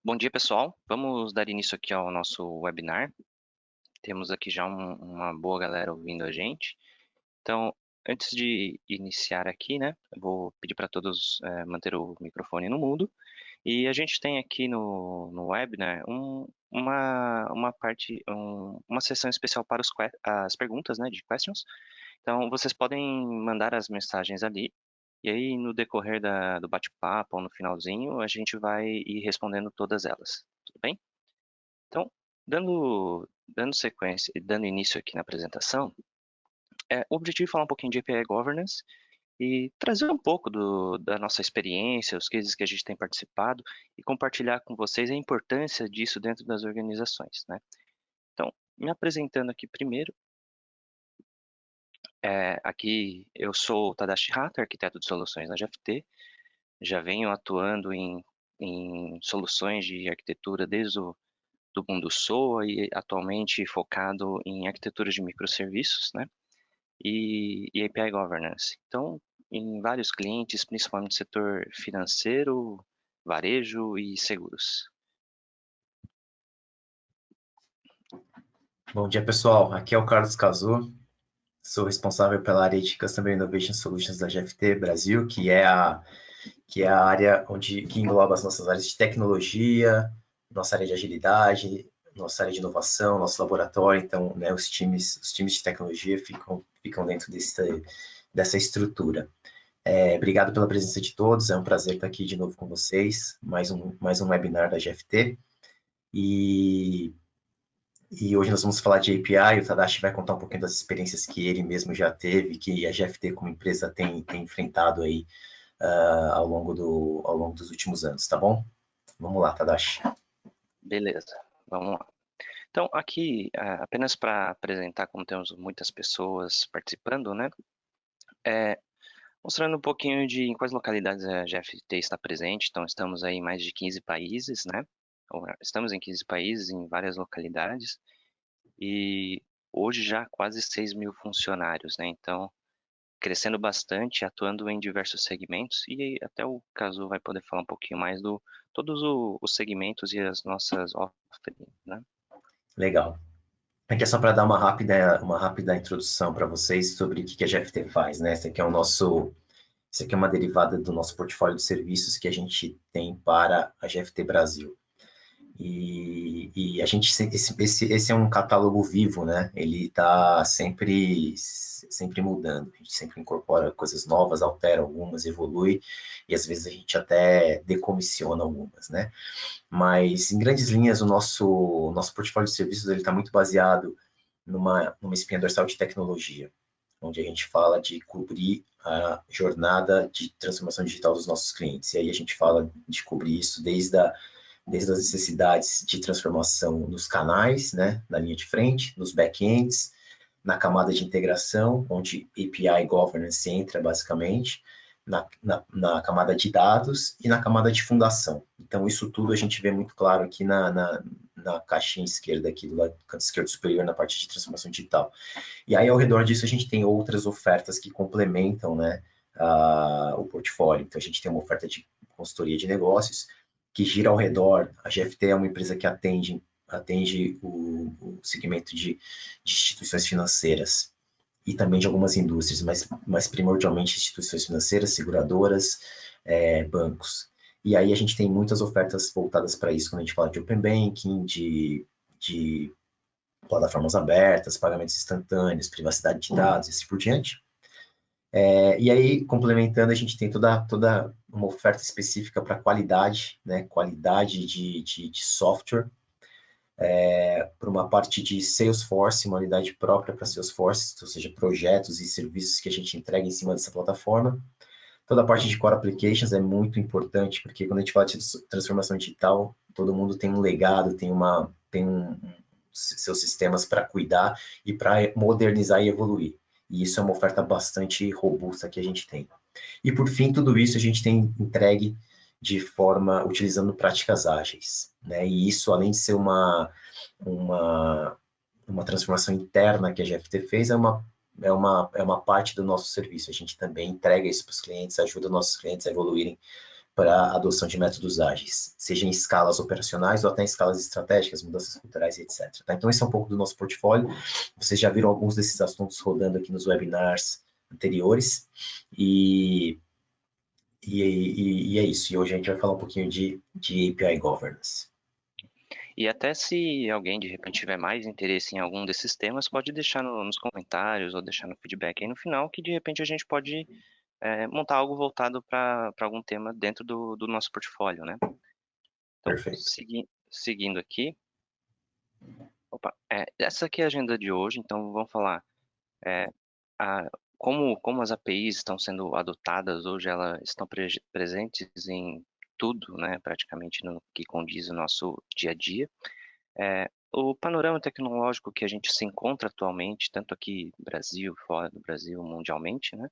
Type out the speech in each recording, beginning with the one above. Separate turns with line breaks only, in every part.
Bom dia, pessoal. Vamos dar início aqui ao nosso webinar. Temos aqui já uma boa galera ouvindo a gente. Então, antes de iniciar aqui, né, eu vou pedir para todos manter o microfone no mudo. E a gente tem aqui no webinar uma sessão especial para as perguntas, né, de questions. Então, vocês podem mandar as mensagens ali. E aí, no decorrer do bate-papo ou no finalzinho, a gente vai ir respondendo todas elas. Tudo bem? Então, dando sequência e dando início aqui na apresentação, o objetivo é falar um pouquinho de API Governance e trazer um pouco da nossa experiência, os cases que a gente tem participado e compartilhar com vocês a importância disso dentro das organizações, né? Então, me apresentando aqui primeiro, aqui eu sou o Tadashi Hata, arquiteto de soluções na GFT, já venho atuando em soluções de arquitetura desde do mundo SOA e atualmente focado em arquitetura de microserviços, né? E API Governance. Então, em vários clientes, principalmente no setor financeiro, varejo e seguros.
Bom dia, pessoal. Aqui é o Carlos Cazu. Sou responsável pela área de Customer Innovation Solutions da GFT Brasil, que é a área que engloba as nossas áreas de tecnologia, nossa área de agilidade, nossa área de inovação, nosso laboratório. Então, né, os times de tecnologia ficam dentro dessa estrutura. Obrigado pela presença de todos. É um prazer estar aqui de novo com vocês. Mais um webinar da GFT. E hoje nós vamos falar de API. O Tadashi vai contar um pouquinho das experiências que ele mesmo já teve, que a GFT como empresa tem enfrentado aí ao longo dos últimos anos, tá bom? Vamos lá, Tadashi.
Beleza, vamos lá. Então, aqui, apenas para apresentar, como temos muitas pessoas participando, né? Mostrando um pouquinho de em quais localidades a GFT está presente. Então, estamos aí em mais de 15 países, né? Estamos em 15 países, em várias localidades. E hoje já quase 6 mil funcionários, né? Então, crescendo bastante, atuando em diversos segmentos. E até o Cazu vai poder falar um pouquinho mais todos os segmentos e as nossas offerings, né?
Legal. Aqui é só para dar uma rápida introdução para vocês sobre o que a GFT faz, né? Esse aqui é uma derivada do nosso portfólio de serviços que a gente tem para a GFT Brasil. E a gente esse é um catálogo vivo, né? Ele está sempre mudando. A gente sempre incorpora coisas novas, altera algumas, evolui e às vezes a gente até decomissiona algumas, né? Mas em grandes linhas o nosso portfólio de serviços ele está muito baseado numa espinha dorsal de tecnologia, onde a gente fala de cobrir a jornada de transformação digital dos nossos clientes. E aí a gente fala de cobrir isso desde as necessidades de transformação nos canais, né, na linha de frente, nos back-ends, na camada de integração, onde API Governance entra basicamente, na camada de dados e na camada de fundação. Então, isso tudo a gente vê muito claro aqui na caixinha esquerda, aqui do lado do canto esquerdo superior, na parte de transformação digital. E aí, ao redor disso, a gente tem outras ofertas que complementam, né, o portfólio. Então, a gente tem uma oferta de consultoria de negócios, que gira ao redor. A GFT é uma empresa que atende o segmento de instituições financeiras e também de algumas indústrias, mas primordialmente instituições financeiras, seguradoras, bancos. E aí a gente tem muitas ofertas voltadas para isso, quando a gente fala de Open Banking, de plataformas abertas, pagamentos instantâneos, privacidade de dados e assim por diante. E aí, complementando, a gente tem toda uma oferta específica para qualidade, né? Qualidade de software, para uma parte de Salesforce, uma unidade própria para Salesforce, ou seja, projetos e serviços que a gente entrega em cima dessa plataforma. Toda a parte de Core Applications é muito importante, porque quando a gente fala de transformação digital, todo mundo tem um legado, seus sistemas para cuidar e para modernizar e evoluir. E isso é uma oferta bastante robusta que a gente tem. E por fim, tudo isso a gente tem entregue utilizando práticas ágeis, né? E isso, além de ser uma transformação interna que a GFT fez, é uma parte do nosso serviço. A gente também entrega isso para os clientes, ajuda nossos clientes a evoluírem para a adoção de métodos ágeis, seja em escalas operacionais ou até em escalas estratégicas, mudanças culturais e etc. Tá? Então, esse é um pouco do nosso portfólio. Vocês já viram alguns desses assuntos rodando aqui nos webinars anteriores. E é isso. E hoje a gente vai falar um pouquinho de API Governance.
E até se alguém de repente tiver mais interesse em algum desses temas, pode deixar nos comentários ou deixar no feedback aí no final, que de repente a gente pode montar algo voltado para algum tema dentro do nosso portfólio, né? Então,
Perfeito.
seguindo aqui, essa aqui é a agenda de hoje, então vamos falar é, como as APIs estão sendo adotadas hoje, elas estão presentes em tudo, né, praticamente no que condiz o nosso dia a dia. O panorama tecnológico que a gente se encontra atualmente, tanto aqui no Brasil, fora do Brasil, mundialmente, né,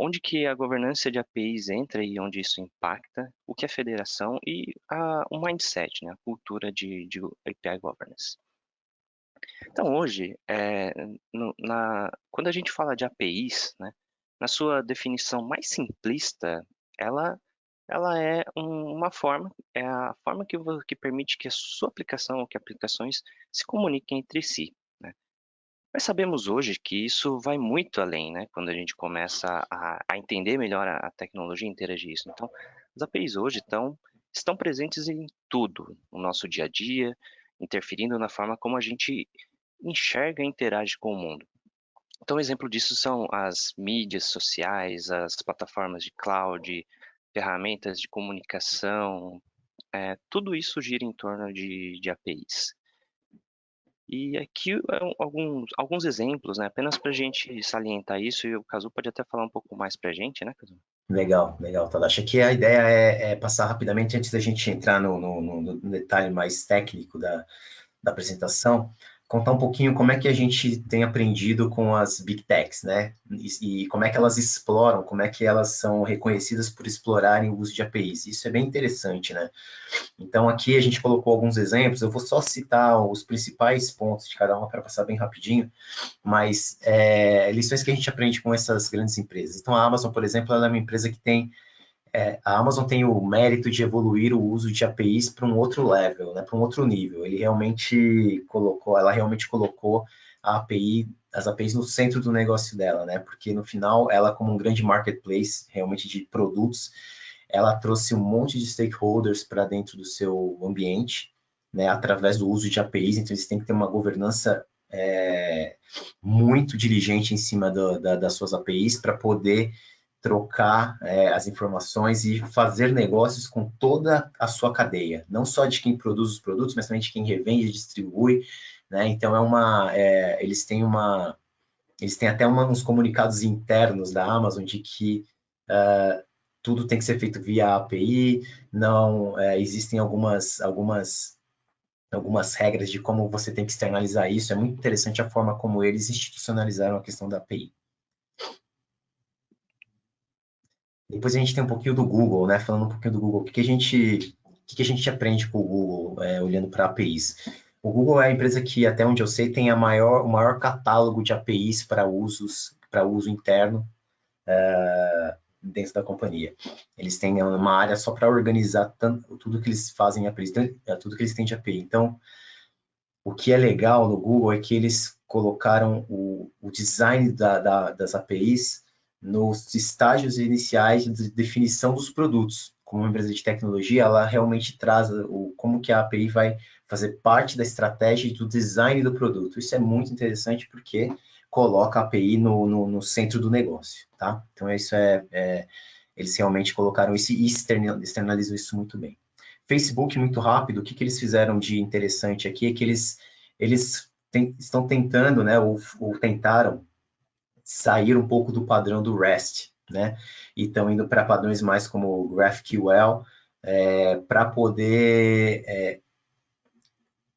onde que a governança de APIs entra e onde isso impacta, o que é federação e o mindset, né, a cultura de API Governance. Então, hoje, quando a gente fala de APIs, né, na sua definição mais simplista, ela é uma forma, é a forma que permite que a sua aplicação ou que aplicações se comuniquem entre si, né? Mas sabemos hoje que isso vai muito além, né, quando a gente começa a entender melhor a tecnologia e interagir isso. Então, as APIs hoje estão presentes em tudo, no nosso dia a dia, interferindo na forma como a gente enxerga e interage com o mundo. Então, um exemplo disso são as mídias sociais, as plataformas de cloud, ferramentas de comunicação, tudo isso gira em torno de APIs. E aqui alguns exemplos, né, apenas para a gente salientar isso, e o Cazu pode até falar um pouco mais para a gente, né, Cazu?
Legal, legal, Tadashi. Aqui a ideia é passar rapidamente, antes da gente entrar no detalhe mais técnico da apresentação, contar um pouquinho como é que a gente tem aprendido com as Big Techs, né? E como é que elas exploram, como é que elas são reconhecidas por explorarem o uso de APIs. Isso é bem interessante, né? Então, aqui a gente colocou alguns exemplos, eu vou só citar os principais pontos de cada uma para passar bem rapidinho, mas lições que a gente aprende com essas grandes empresas. Então, a Amazon, por exemplo, ela é uma empresa que tem a Amazon tem o mérito de evoluir o uso de APIs para um outro level, né, para um outro nível. Ela realmente colocou as APIs no centro do negócio dela, né? Porque no final, ela como um grande marketplace, realmente de produtos, ela trouxe um monte de stakeholders para dentro do seu ambiente, né? Através do uso de APIs. Então, eles têm que ter uma governança muito diligente em cima das suas APIs para poder trocar as informações e fazer negócios com toda a sua cadeia, não só de quem produz os produtos, mas também de quem revende e distribui, né? Então eles têm até uns comunicados internos da Amazon de que tudo tem que ser feito via API, não existem algumas regras de como você tem que externalizar isso. É muito interessante a forma como eles institucionalizaram a questão da API. Depois a gente tem um pouquinho do Google, né? Falando um pouquinho do Google, o que a gente aprende com o Google, olhando para APIs? O Google é a empresa que, até onde eu sei, tem o maior catálogo de APIs para uso interno dentro da companhia. Eles têm uma área só para organizar tudo que eles fazem em APIs, tudo que eles têm de API. Então, o que é legal no Google é que eles colocaram o design das APIs nos estágios iniciais de definição dos produtos. Como uma empresa de tecnologia, ela realmente traz como que a API vai fazer parte da estratégia e do design do produto. Isso é muito interessante porque coloca a API no centro do negócio, tá? Então, eles realmente colocaram isso e externalizam isso muito bem. Facebook, muito rápido, o que eles fizeram de interessante aqui é que eles estão tentando, né, ou tentaram sair um pouco do padrão do REST, né, e estão indo para padrões mais como o GraphQL, para poder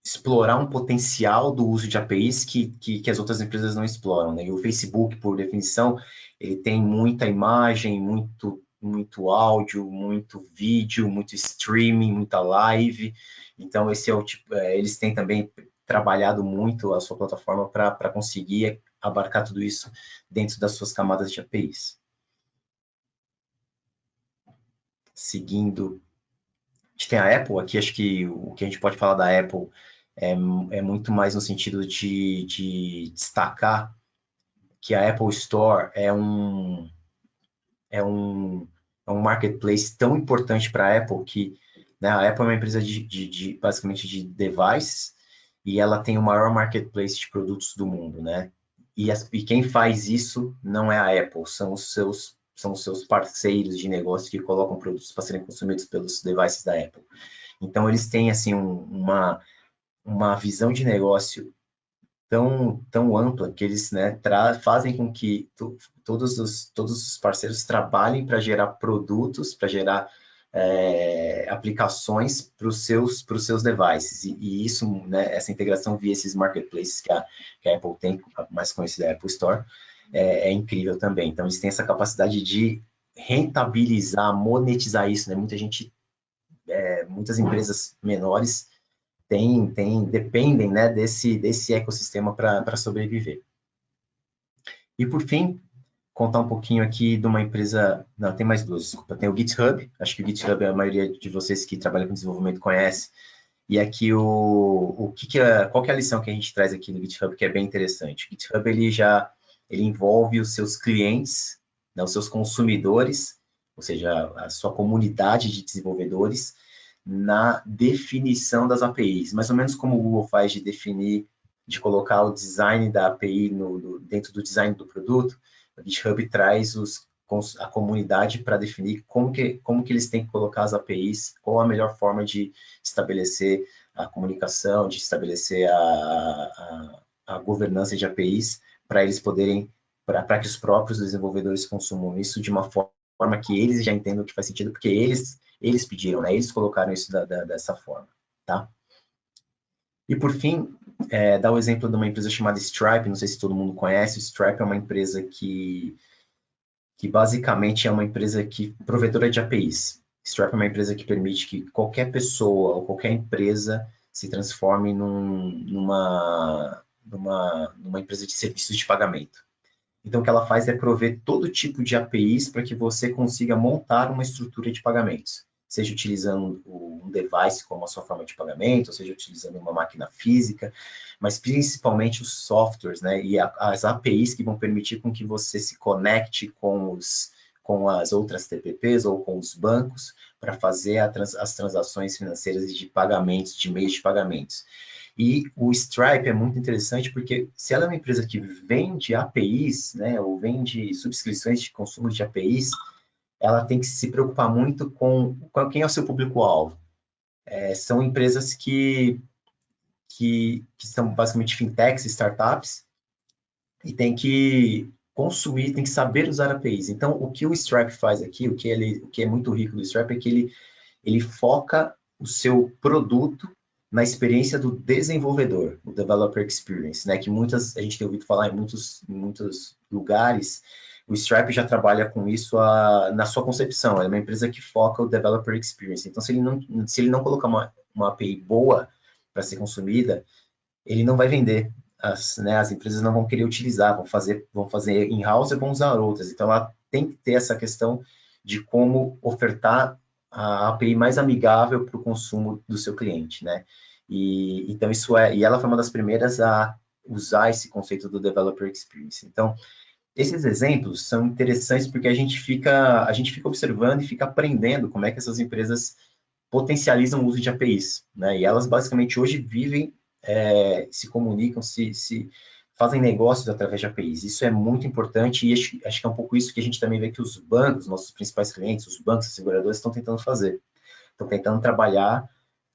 explorar um potencial do uso de APIs que as outras empresas não exploram, né? E o Facebook, por definição, ele tem muita imagem, muito áudio, muito vídeo, muito streaming, muita live. Então, esse é o tipo, eles têm também trabalhado muito a sua plataforma para conseguir abarcar tudo isso dentro das suas camadas de APIs. seguindo. A gente tem a Apple aqui, acho que o que a gente pode falar da Apple é muito mais no sentido de destacar que a Apple Store é um, é um marketplace tão importante para a Apple que, né, a Apple é uma empresa basicamente de devices e ela tem o maior marketplace de produtos do mundo, né? E quem faz isso não é a Apple, são os seus parceiros de negócio que colocam produtos para serem consumidos pelos devices da Apple. Então, eles têm, assim, uma visão de negócio tão ampla que eles, né, fazem com que todos os parceiros trabalhem para gerar produtos, para gerar aplicações para os seus devices. E isso, né, essa integração via esses marketplaces que a Apple tem, a mais conhecida Apple Store, é incrível também. Então, eles têm essa capacidade de rentabilizar, monetizar isso, né? Muitas empresas menores dependem, né, desse ecossistema para sobreviver. E por fim, contar um pouquinho aqui de uma empresa, não, tem mais duas, desculpa, tem o GitHub, acho que o GitHub a maioria de vocês que trabalham com desenvolvimento conhece, e aqui qual que é a lição que a gente traz aqui no GitHub que é bem interessante? O GitHub ele envolve os seus clientes, né, os seus consumidores, ou seja, a sua comunidade de desenvolvedores, na definição das APIs, mais ou menos como o Google faz de definir, de colocar o design da API dentro do design do produto, o GitHub traz a comunidade para definir como que eles têm que colocar as APIs, qual a melhor forma de estabelecer a comunicação, de estabelecer a governança de APIs, para eles poderem, para que os próprios desenvolvedores consumam isso de uma forma que eles já entendam que faz sentido, porque eles pediram, né? Eles colocaram isso dessa forma, tá? E por fim, dar o exemplo de uma empresa chamada Stripe, não sei se todo mundo conhece, Stripe é uma empresa que basicamente é uma empresa provedora de APIs. Stripe é uma empresa que permite que qualquer pessoa ou qualquer empresa se transforme numa empresa de serviços de pagamento. Então, o que ela faz é prover todo tipo de APIs para que você consiga montar uma estrutura de pagamentos, seja utilizando um device como a sua forma de pagamento, ou seja utilizando uma máquina física, mas principalmente os softwares, né, e as APIs que vão permitir com que você se conecte com as outras TPPs ou com os bancos para fazer as transações financeiras e de pagamentos, de meios de pagamentos. E o Stripe é muito interessante porque se ela é uma empresa que vende APIs, né, ou vende subscrições de consumo de APIs, ela tem que se preocupar muito com quem é o seu público-alvo. São empresas que são basicamente fintechs, startups, e tem que consumir, tem que saber usar APIs. Então, o que o Stripe faz aqui, o que é muito rico do Stripe é que ele foca o seu produto na experiência do desenvolvedor, o developer experience, né? Que a gente tem ouvido falar em muitos lugares. O Stripe já trabalha com isso na sua concepção. É uma empresa que foca o developer experience. Então, se ele não colocar uma API boa para ser consumida, ele não vai vender. As empresas não vão querer utilizar, vão fazer in-house e vão usar outras. Então, ela tem que ter essa questão de como ofertar a API mais amigável para o consumo do seu cliente, né? Então e ela foi uma das primeiras a usar esse conceito do developer experience. Então, esses exemplos são interessantes porque a gente fica observando e fica aprendendo como é que essas empresas potencializam o uso de APIs, né? E elas basicamente hoje vivem, se comunicam, se fazem negócios através de APIs. Isso é muito importante e acho que é um pouco isso que a gente também vê que os bancos, nossos principais clientes, os bancos, as seguradoras estão tentando fazer. Estão tentando trabalhar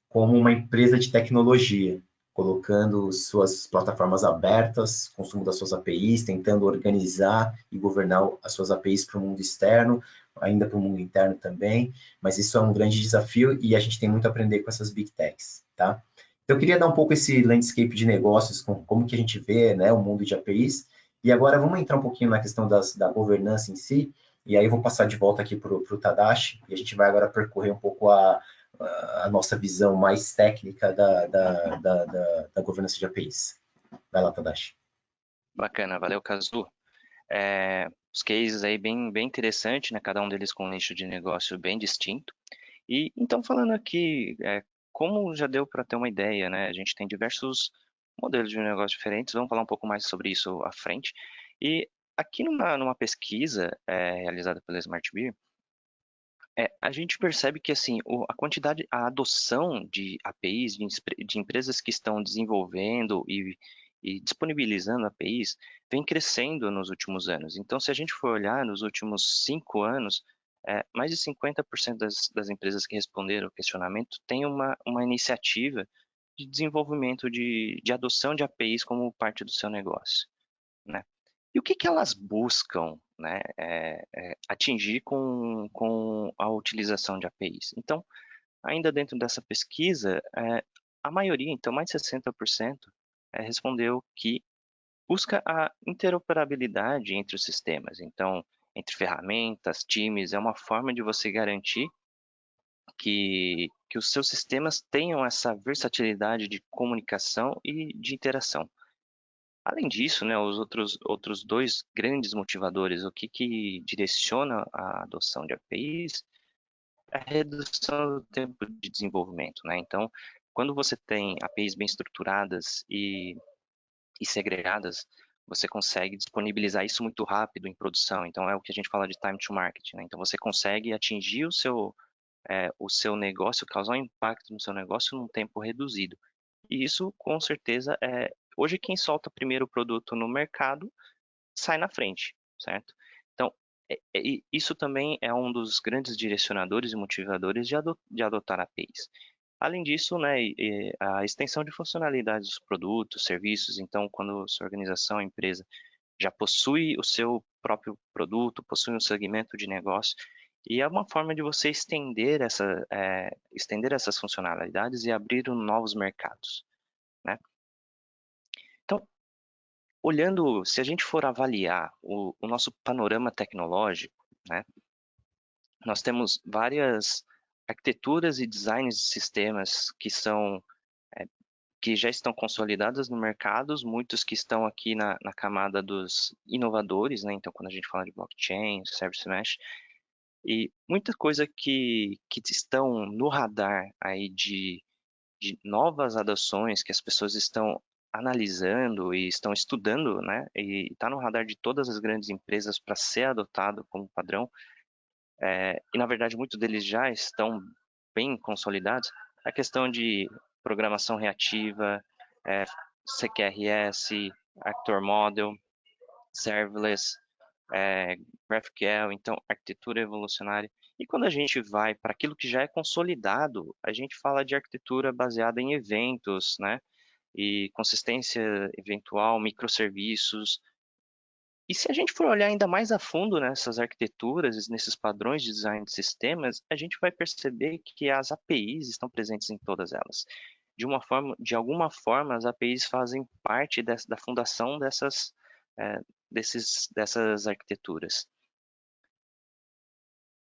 como uma empresa de tecnologia, colocando suas plataformas abertas, consumo das suas APIs, tentando organizar e governar as suas APIs para o mundo externo, ainda para o mundo interno também, mas isso é um grande desafio e a gente tem muito a aprender com essas big techs, tá? Então, eu queria dar um pouco esse landscape de negócios, como que a gente vê, né, o mundo de APIs, e agora vamos entrar um pouquinho na questão da governança em si, e aí eu vou passar de volta aqui para o Tadashi, e a gente vai agora percorrer um pouco a nossa visão mais técnica da governança de APIs. Vai lá, Tadashi.
Bacana, valeu, Kazu. os cases aí bem interessante, né? Cada um deles com um nicho de negócio bem distinto. E então falando aqui, como já deu para ter uma ideia, né? A gente tem diversos modelos de negócio diferentes. Vamos falar um pouco mais sobre isso à frente. E aqui numa pesquisa realizada pela SmartBeer, a gente percebe que assim a quantidade, a adoção de APIs de empresas que estão desenvolvendo e disponibilizando APIs vem crescendo nos últimos anos. Então, se a gente for olhar nos últimos 5 anos, mais de 50% das empresas que responderam ao questionamento têm uma iniciativa de desenvolvimento de adoção de APIs como parte do seu negócio, né? E o que elas buscam, né, atingir com a utilização de APIs? Então, ainda dentro dessa pesquisa, a maioria, então mais de 60%, respondeu que busca a interoperabilidade entre os sistemas. Então, entre ferramentas, times, é uma forma de você garantir que os seus sistemas tenham essa versatilidade de comunicação e de interação. Além disso, né, os outros dois grandes motivadores, o que direciona a adoção de APIs, é a redução do tempo de desenvolvimento, né? Então, quando você tem APIs bem estruturadas e segregadas, você consegue disponibilizar isso muito rápido em produção. Então, é o que a gente fala de time to market, né? Então, você consegue atingir o seu negócio, causar um impacto no seu negócio num tempo reduzido. E isso, com certeza, hoje quem solta primeiro o produto no mercado sai na frente, certo? Então, isso também é um dos grandes direcionadores e motivadores de adotar APIs. Além disso, né, a extensão de funcionalidades dos produtos, serviços, então, quando sua organização, empresa, já possui o seu próprio produto, possui um segmento de negócio, e é uma forma de você estender essas funcionalidades e abrir novos mercados, né? Então, olhando, se a gente for avaliar o nosso panorama tecnológico, né, nós temos várias arquiteturas e designs de sistemas é, que já estão consolidadas no mercado, muitos que estão aqui na camada dos inovadores, né? Então, quando a gente fala de blockchain, service mesh, e muita coisa que estão no radar aí de novas adoções que as pessoas estão analisando e estão estudando, né? E está no radar de todas as grandes empresas para ser adotado como padrão. E na verdade muitos deles já estão bem consolidados. A questão de programação reativa, é, CQRS, Actor Model, Serverless, GraphQL, então arquitetura evolucionária. E quando a gente vai para aquilo que já é consolidado, a gente fala de arquitetura baseada em eventos, né? E consistência eventual, microserviços. E se a gente for olhar ainda mais a fundo nessas arquiteturas, nesses padrões de design de sistemas, a gente vai perceber que as APIs estão presentes em todas elas. De alguma forma, as APIs fazem parte da fundação eh, dessas arquiteturas.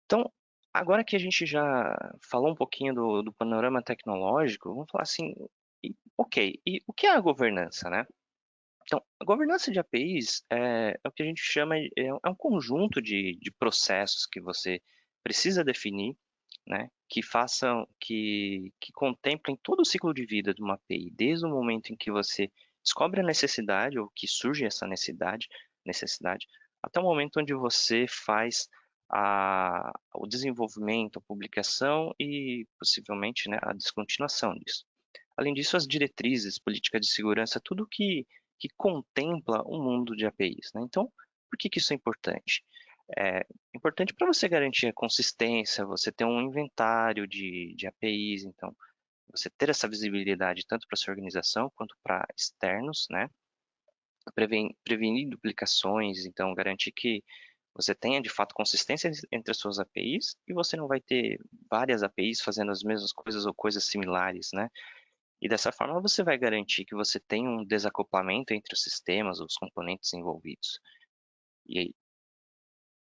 Então, agora que a gente já falou um pouquinho do panorama tecnológico, vamos falar assim, ok, e o que é a governança, né? Então, a governança de APIs é o que a gente chama, é um conjunto de processos que você precisa definir, né, que contemplem todo o ciclo de vida de uma API, desde o momento em que você descobre a necessidade ou que surge essa necessidade, até o momento onde você faz o desenvolvimento, a publicação e possivelmente, né, a descontinuação disso. Além disso, as diretrizes, política de segurança, tudo que contempla um mundo de APIs, né? Então, por que isso é importante? É importante para você garantir a consistência, você ter um inventário de APIs, então, você ter essa visibilidade tanto para sua organização quanto para externos, né? Prevenir duplicações, então, garantir que você tenha de fato consistência entre as suas APIs e você não vai ter várias APIs fazendo as mesmas coisas ou coisas similares, né? E dessa forma você vai garantir que você tem um desacoplamento entre os sistemas, os componentes envolvidos. E aí,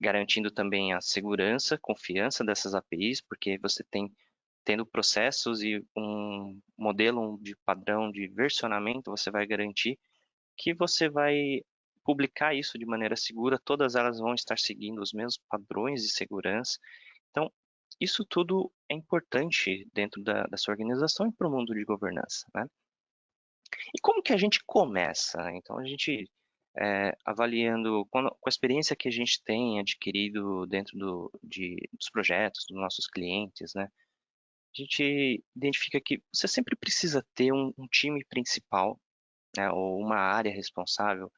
garantindo também a segurança, confiança dessas APIs, porque você tendo processos e um modelo de padrão de versionamento, você vai garantir que você vai publicar isso de maneira segura, todas elas vão estar seguindo os mesmos padrões de segurança. Então, isso tudo é importante dentro da sua organização e para o mundo de governança, né? E como que a gente começa? Então, a gente, avaliando com a experiência que a gente tem adquirido dentro dos projetos, dos nossos clientes, né? A gente identifica que você sempre precisa ter um time principal, né, ou uma área responsável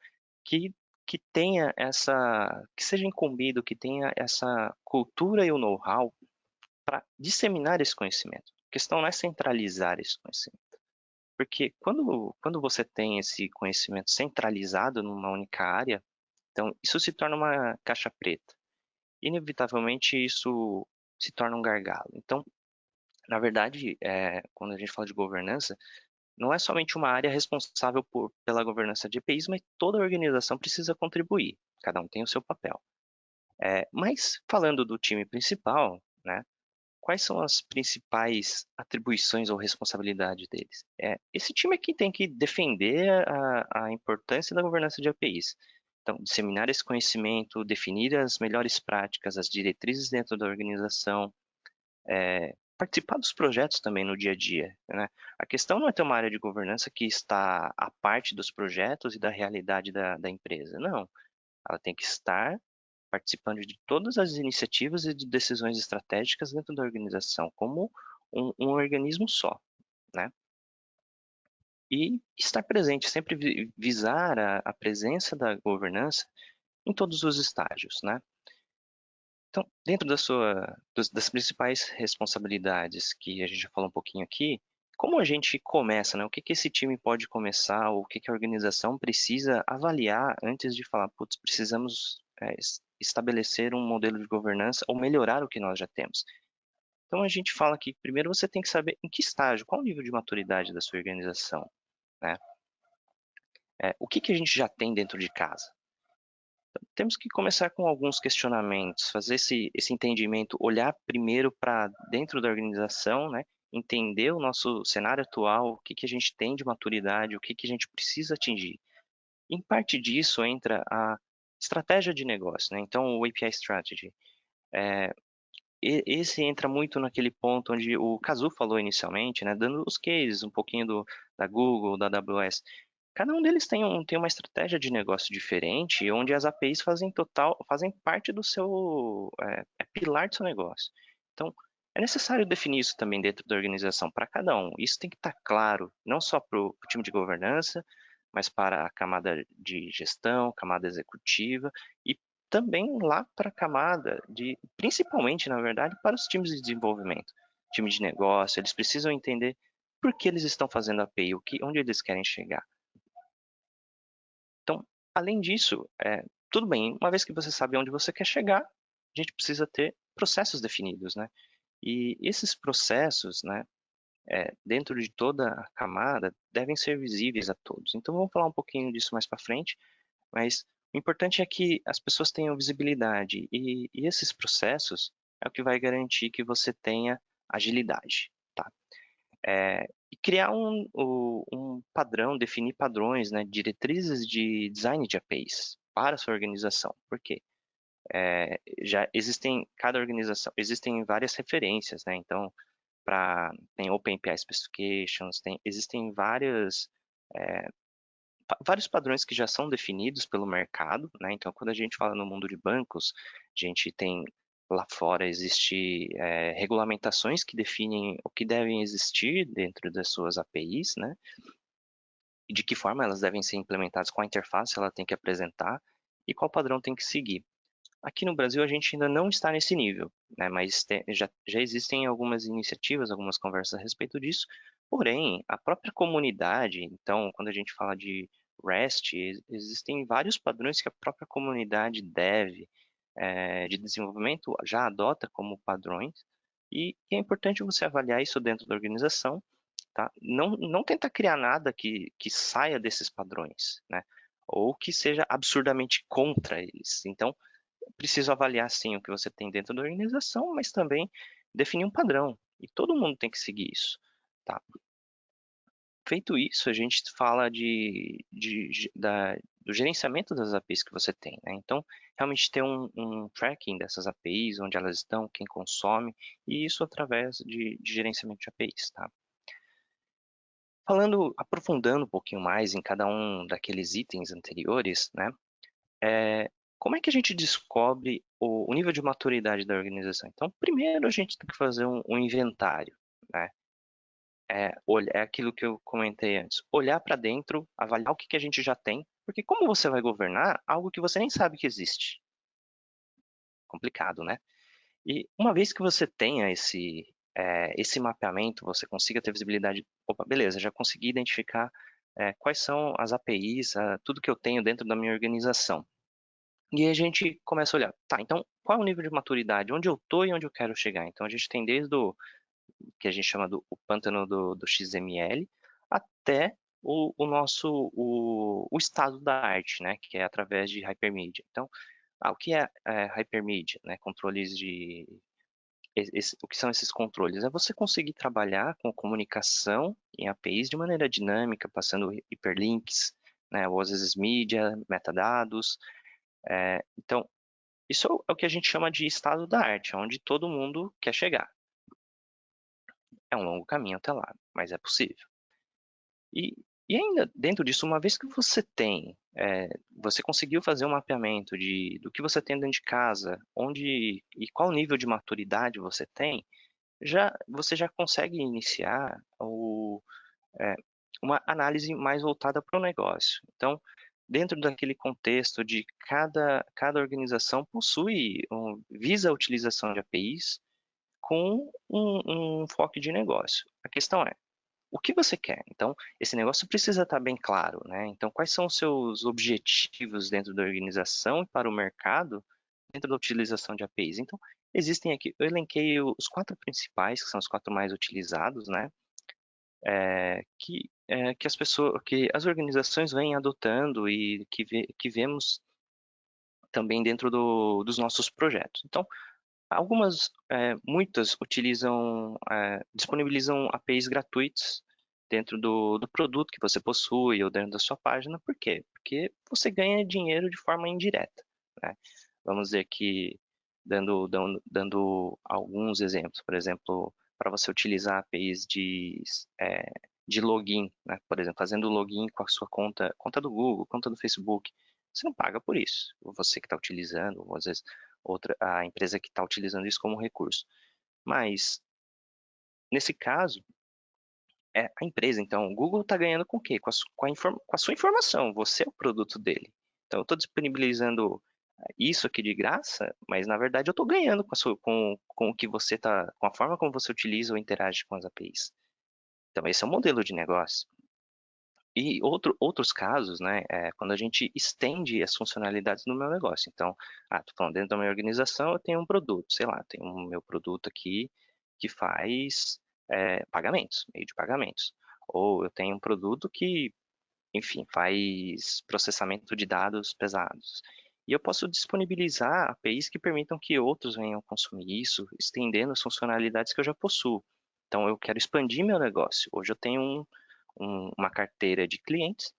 que, que tenha que seja incumbido, que tenha essa cultura e o know-how para disseminar esse conhecimento. A questão não é centralizar esse conhecimento, porque quando você tem esse conhecimento centralizado numa única área, então isso se torna uma caixa preta. Inevitavelmente isso se torna um gargalo. Então, na verdade, quando a gente fala de governança, não é somente uma área responsável pela governança de EPIs, mas toda a organização precisa contribuir. Cada um tem o seu papel. Mas falando do time principal, né, quais são as principais atribuições ou responsabilidades deles? Esse time aqui tem que defender a importância da governança de APIs. Então, disseminar esse conhecimento, definir as melhores práticas, as diretrizes dentro da organização, participar dos projetos também no dia a dia, né? A questão não é ter uma área de governança que está à parte dos projetos e da realidade da empresa. Não, ela tem que estar participando de todas as iniciativas e de decisões estratégicas dentro da organização, como um organismo só, né? E estar presente, sempre visar a presença da governança em todos os estágios, né? Então, dentro das principais responsabilidades que a gente já falou um pouquinho aqui, como a gente começa, né? O que que esse time pode começar, ou o que que a organização precisa avaliar antes de falar, putz, precisamos estabelecer um modelo de governança ou melhorar o que nós já temos. Então, a gente fala que primeiro você tem que saber em que estágio, qual o nível de maturidade da sua organização, né? O que que a gente já tem dentro de casa? Temos que começar com alguns questionamentos, fazer esse entendimento, olhar primeiro para dentro da organização, né? Entender o nosso cenário atual, o que que a gente tem de maturidade, o que que a gente precisa atingir. Em parte disso entra a estratégia de negócio, né? Então, o API Strategy. Esse entra muito naquele ponto onde o Kazu falou inicialmente, né? Dando os cases, um pouquinho da Google, da AWS. Cada um deles tem uma estratégia de negócio diferente, onde as APIs fazem parte do seu, pilar do seu negócio. Então, é necessário definir isso também dentro da organização para cada um. Isso tem que estar claro, não só para o time de governança, mas para a camada de gestão, camada executiva e também lá para a camada principalmente, na verdade, para os times de desenvolvimento, time de negócio, eles precisam entender por que eles estão fazendo a API, onde eles querem chegar. Então, além disso, tudo bem, uma vez que você sabe onde você quer chegar, a gente precisa ter processos definidos, né? E esses processos, né, dentro de toda a camada, devem ser visíveis a todos. Então, vamos falar um pouquinho disso mais para frente, mas o importante é que as pessoas tenham visibilidade e esses processos é o que vai garantir que você tenha agilidade, tá? E criar um padrão, definir padrões, né, diretrizes de design de APIs para a sua organização. Por quê? Já existem, cada organização, existem várias referências, né? Então, tem OpenAPI Specifications, existem vários padrões que já são definidos pelo mercado, né? Então, quando a gente fala no mundo de bancos, a gente tem lá fora existe regulamentações que definem o que devem existir dentro das suas APIs, né? E de que forma elas devem ser implementadas, qual a interface ela tem que apresentar e qual padrão tem que seguir. Aqui no Brasil a gente ainda não está nesse nível, né? Mas já existem algumas iniciativas, algumas conversas a respeito disso. Porém, a própria comunidade, então, quando a gente fala de REST, existem vários padrões que a própria comunidade de desenvolvimento já adota como padrões. E é importante você avaliar isso dentro da organização, tá? Não tentar criar nada que saia desses padrões, né? Ou que seja absurdamente contra eles. Então, preciso avaliar sim o que você tem dentro da organização, mas também definir um padrão. E todo mundo tem que seguir isso, tá? Feito isso, a gente fala do gerenciamento das APIs que você tem, né? Então, realmente ter um tracking dessas APIs, onde elas estão, quem consome, e isso através de gerenciamento de APIs, tá? Aprofundando um pouquinho mais em cada um daqueles itens anteriores, né? Como é que a gente descobre o nível de maturidade da organização? Então, primeiro a gente tem que fazer um inventário, né? É aquilo que eu comentei antes. Olhar para dentro, avaliar o que que a gente já tem, porque como você vai governar algo que você nem sabe que existe? Complicado, né? E uma vez que você tenha esse mapeamento, você consiga ter visibilidade, opa, beleza, já consegui identificar quais são as APIs, tudo que eu tenho dentro da minha organização. E aí a gente começa a olhar, tá, então qual é o nível de maturidade, onde eu estou e onde eu quero chegar? Então a gente tem desde o que a gente chama do o pântano do XML até o estado da arte, né, que é através de hypermedia. Então, o que é hypermedia, né, controles de o que são esses controles? É você conseguir trabalhar com comunicação em APIs de maneira dinâmica, passando hiperlinks, né, ou às vezes mídia, metadados. Então, isso é o que a gente chama de estado da arte, onde todo mundo quer chegar. É um longo caminho até lá, mas é possível. E, e ainda dentro disso, uma vez que você conseguiu fazer um mapeamento do que você tem dentro de casa, onde e qual nível de maturidade você tem, você já consegue iniciar é, uma análise mais voltada para o negócio. Então, dentro daquele contexto de cada organização visa a utilização de APIs com um foco de negócio. A questão é, o que você quer? Então, esse negócio precisa estar bem claro, né? Então, quais são os seus objetivos dentro da organização e para o mercado dentro da utilização de APIs? Então, existem aqui, eu elenquei os quatro principais, que são os quatro mais utilizados, né? Que as organizações vêm adotando e que vemos também dentro dos nossos projetos. Então, muitas disponibilizam APIs gratuitos dentro do produto que você possui ou dentro da sua página. Por quê? Porque você ganha dinheiro de forma indireta, né? Vamos dizer que, dando alguns exemplos, por exemplo, para você utilizar APIs de login, né? Por exemplo, fazendo login com a sua conta do Google, conta do Facebook, você não paga por isso. Você que está utilizando, ou às vezes a empresa que está utilizando isso como recurso. Mas, nesse caso, é a empresa. Então, o Google está ganhando com o quê? Com a sua informação. Você é o produto dele. Então, eu estou disponibilizando isso aqui de graça, mas na verdade eu estou ganhando com o que você tá, com a forma como você utiliza ou interage com as APIs. Então, esse é o modelo de negócio. E outros casos, né, quando a gente estende as funcionalidades do meu negócio. Então, tô falando dentro da minha organização, eu tenho um produto, sei lá, tenho o meu produto aqui que faz pagamentos, meio de pagamentos. Ou eu tenho um produto que, enfim, faz processamento de dados pesados. E eu posso disponibilizar APIs que permitam que outros venham consumir isso, estendendo as funcionalidades que eu já possuo. Então, eu quero expandir meu negócio. Hoje eu tenho uma carteira de clientes,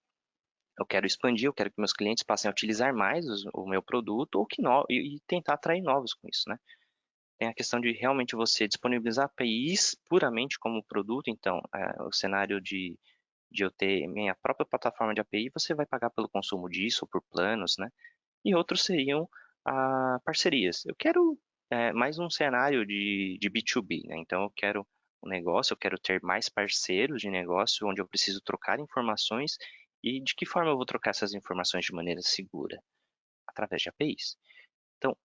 eu quero expandir, eu quero que meus clientes passem a utilizar mais o meu produto ou e tentar atrair novos com isso, né? Tem a questão de realmente você disponibilizar APIs puramente como produto, então, o cenário de eu ter minha própria plataforma de API, você vai pagar pelo consumo disso, ou por planos, né? E outros seriam parcerias. Eu quero mais um cenário de B2B, né? Então, eu quero um negócio, eu quero ter mais parceiros de negócio, onde eu preciso trocar informações e de que forma eu vou trocar essas informações de maneira segura? Através de APIs. Então,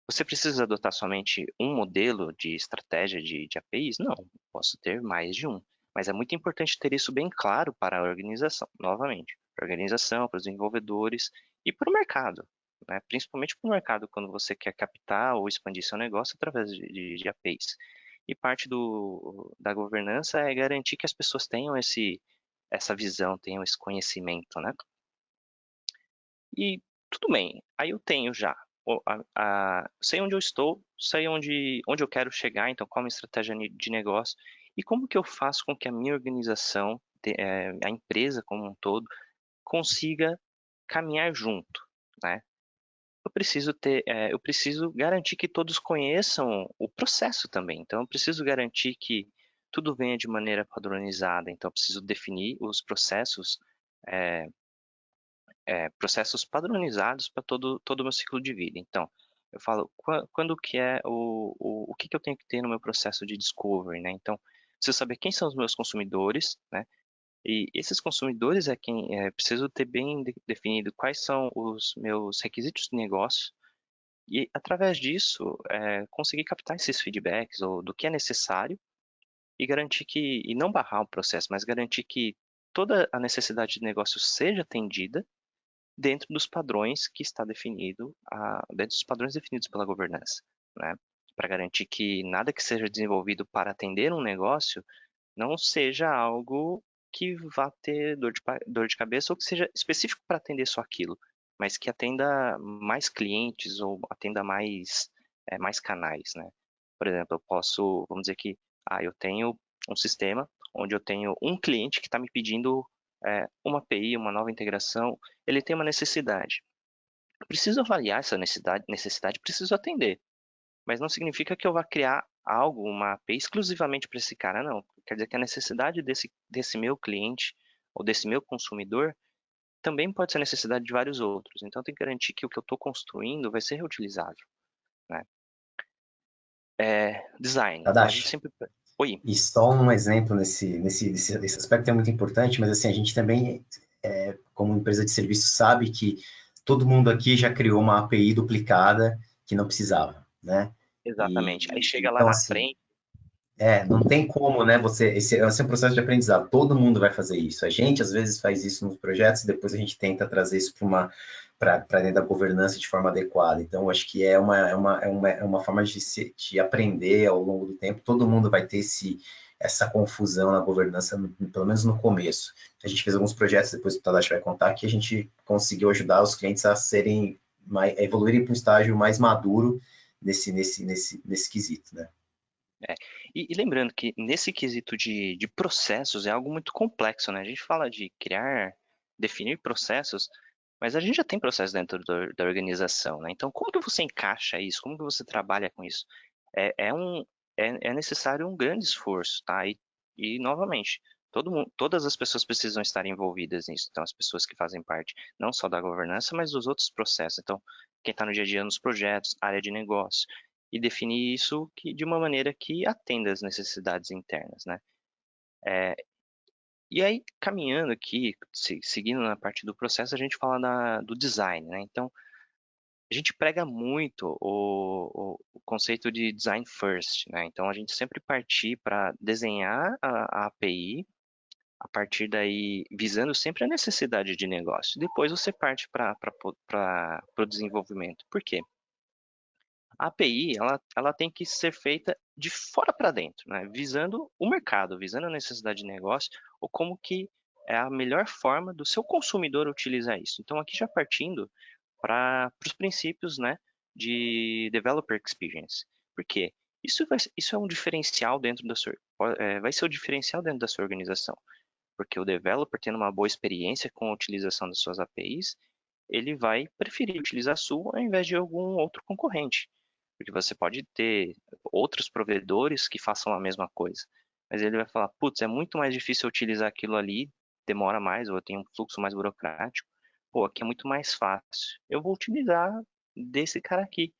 você precisa adotar somente um modelo de estratégia de APIs? Não, posso ter mais de um. Mas é muito importante ter isso bem claro para a organização, novamente, para a organização, para os desenvolvedores e para o mercado, né? Principalmente para o mercado, quando você quer captar ou expandir seu negócio através de APIs. E parte da governança é garantir que as pessoas tenham essa visão, tenham esse conhecimento, né? E tudo bem, aí eu tenho já. Sei onde eu estou, sei onde eu quero chegar, então qual é a minha estratégia de negócio e como que eu faço com que a minha organização, a empresa como um todo, consiga caminhar junto, né? Eu preciso garantir que todos conheçam o processo também. Então, eu preciso garantir que tudo venha de maneira padronizada. Então, eu preciso definir os processos, é, processos padronizados para todo o meu ciclo de vida. Então, eu falo quando que é o que que eu tenho que ter no meu processo de discovery, né? Então, preciso saber quem são os meus consumidores, né? E esses consumidores é quem preciso ter bem definido quais são os meus requisitos de negócio e, através disso, conseguir captar esses feedbacks ou do que é necessário e garantir que, e não barrar o processo, mas garantir que toda a necessidade de negócio seja atendida dentro dos padrões que está definido, dentro dos padrões definidos pela governança, né? Para garantir que nada que seja desenvolvido para atender um negócio não seja algo que vá ter dor de cabeça ou que seja específico para atender só aquilo, mas que atenda mais clientes ou atenda mais canais, né? Por exemplo, vamos dizer que eu tenho um sistema onde eu tenho um cliente que está me pedindo uma API, uma nova integração, ele tem uma necessidade. Eu preciso avaliar essa necessidade, preciso atender. Mas não significa que eu vá criar algo, uma API exclusivamente para esse cara, não. Quer dizer que a necessidade desse meu cliente ou desse meu consumidor também pode ser a necessidade de vários outros. Então, eu tenho que garantir que o que eu estou construindo vai ser reutilizável, né? Design. Então, a gente
Tadashi,
sempre... Oi,
e só um exemplo nesse aspecto é muito importante, mas assim, a gente também, como empresa de serviço, sabe que todo mundo aqui já criou uma API duplicada que não precisava, né?
exatamente. Aí
E
chega lá
então,
na
assim,
frente,
não tem como, né? Esse é um processo de aprendizado. Todo mundo vai fazer isso. A gente às vezes faz isso nos projetos e depois a gente tenta trazer isso para dentro da governança de forma adequada. Então, eu acho que é uma forma de aprender ao longo do tempo. Todo mundo vai ter essa confusão na governança, pelo menos no começo. A gente fez alguns projetos, depois o Tadashi vai contar, que a gente conseguiu ajudar os clientes a evoluírem para um estágio mais maduro nesse quesito, né?
é. E lembrando que nesse quesito de processos é algo muito complexo, né? A gente fala de criar, definir processos, mas a gente já tem processos dentro da organização, né? Então, como que você encaixa isso? Como que você trabalha com isso? É necessário um grande esforço, tá? E novamente, todas as pessoas precisam estar envolvidas nisso. Então, as pessoas que fazem parte não só da governança, mas dos outros processos. Então, quem está no dia a dia nos projetos, área de negócio e definir isso de uma maneira que atenda às necessidades internas, né? E aí, caminhando aqui, seguindo na parte do processo, a gente fala do design, né? Então, a gente prega muito o conceito de design first, né? Então, a gente sempre partir para desenhar a API, a partir daí, visando sempre a necessidade de negócio. Depois você parte para o desenvolvimento. Por quê? A API, ela tem que ser feita de fora para dentro, né? Visando o mercado, visando a necessidade de negócio, ou como que é a melhor forma do seu consumidor utilizar isso. Então, aqui já partindo para os princípios, né, de Developer Experience. Por quê? Isso é um diferencial dentro vai ser o diferencial dentro da sua organização, porque o developer tendo uma boa experiência com a utilização das suas APIs, ele vai preferir utilizar a sua ao invés de algum outro concorrente. Porque você pode ter outros provedores que façam a mesma coisa. Mas ele vai falar, putz, é muito mais difícil eu utilizar aquilo ali, demora mais, ou eu tenho um fluxo mais burocrático. Pô, aqui é muito mais fácil. Eu vou utilizar desse cara aqui,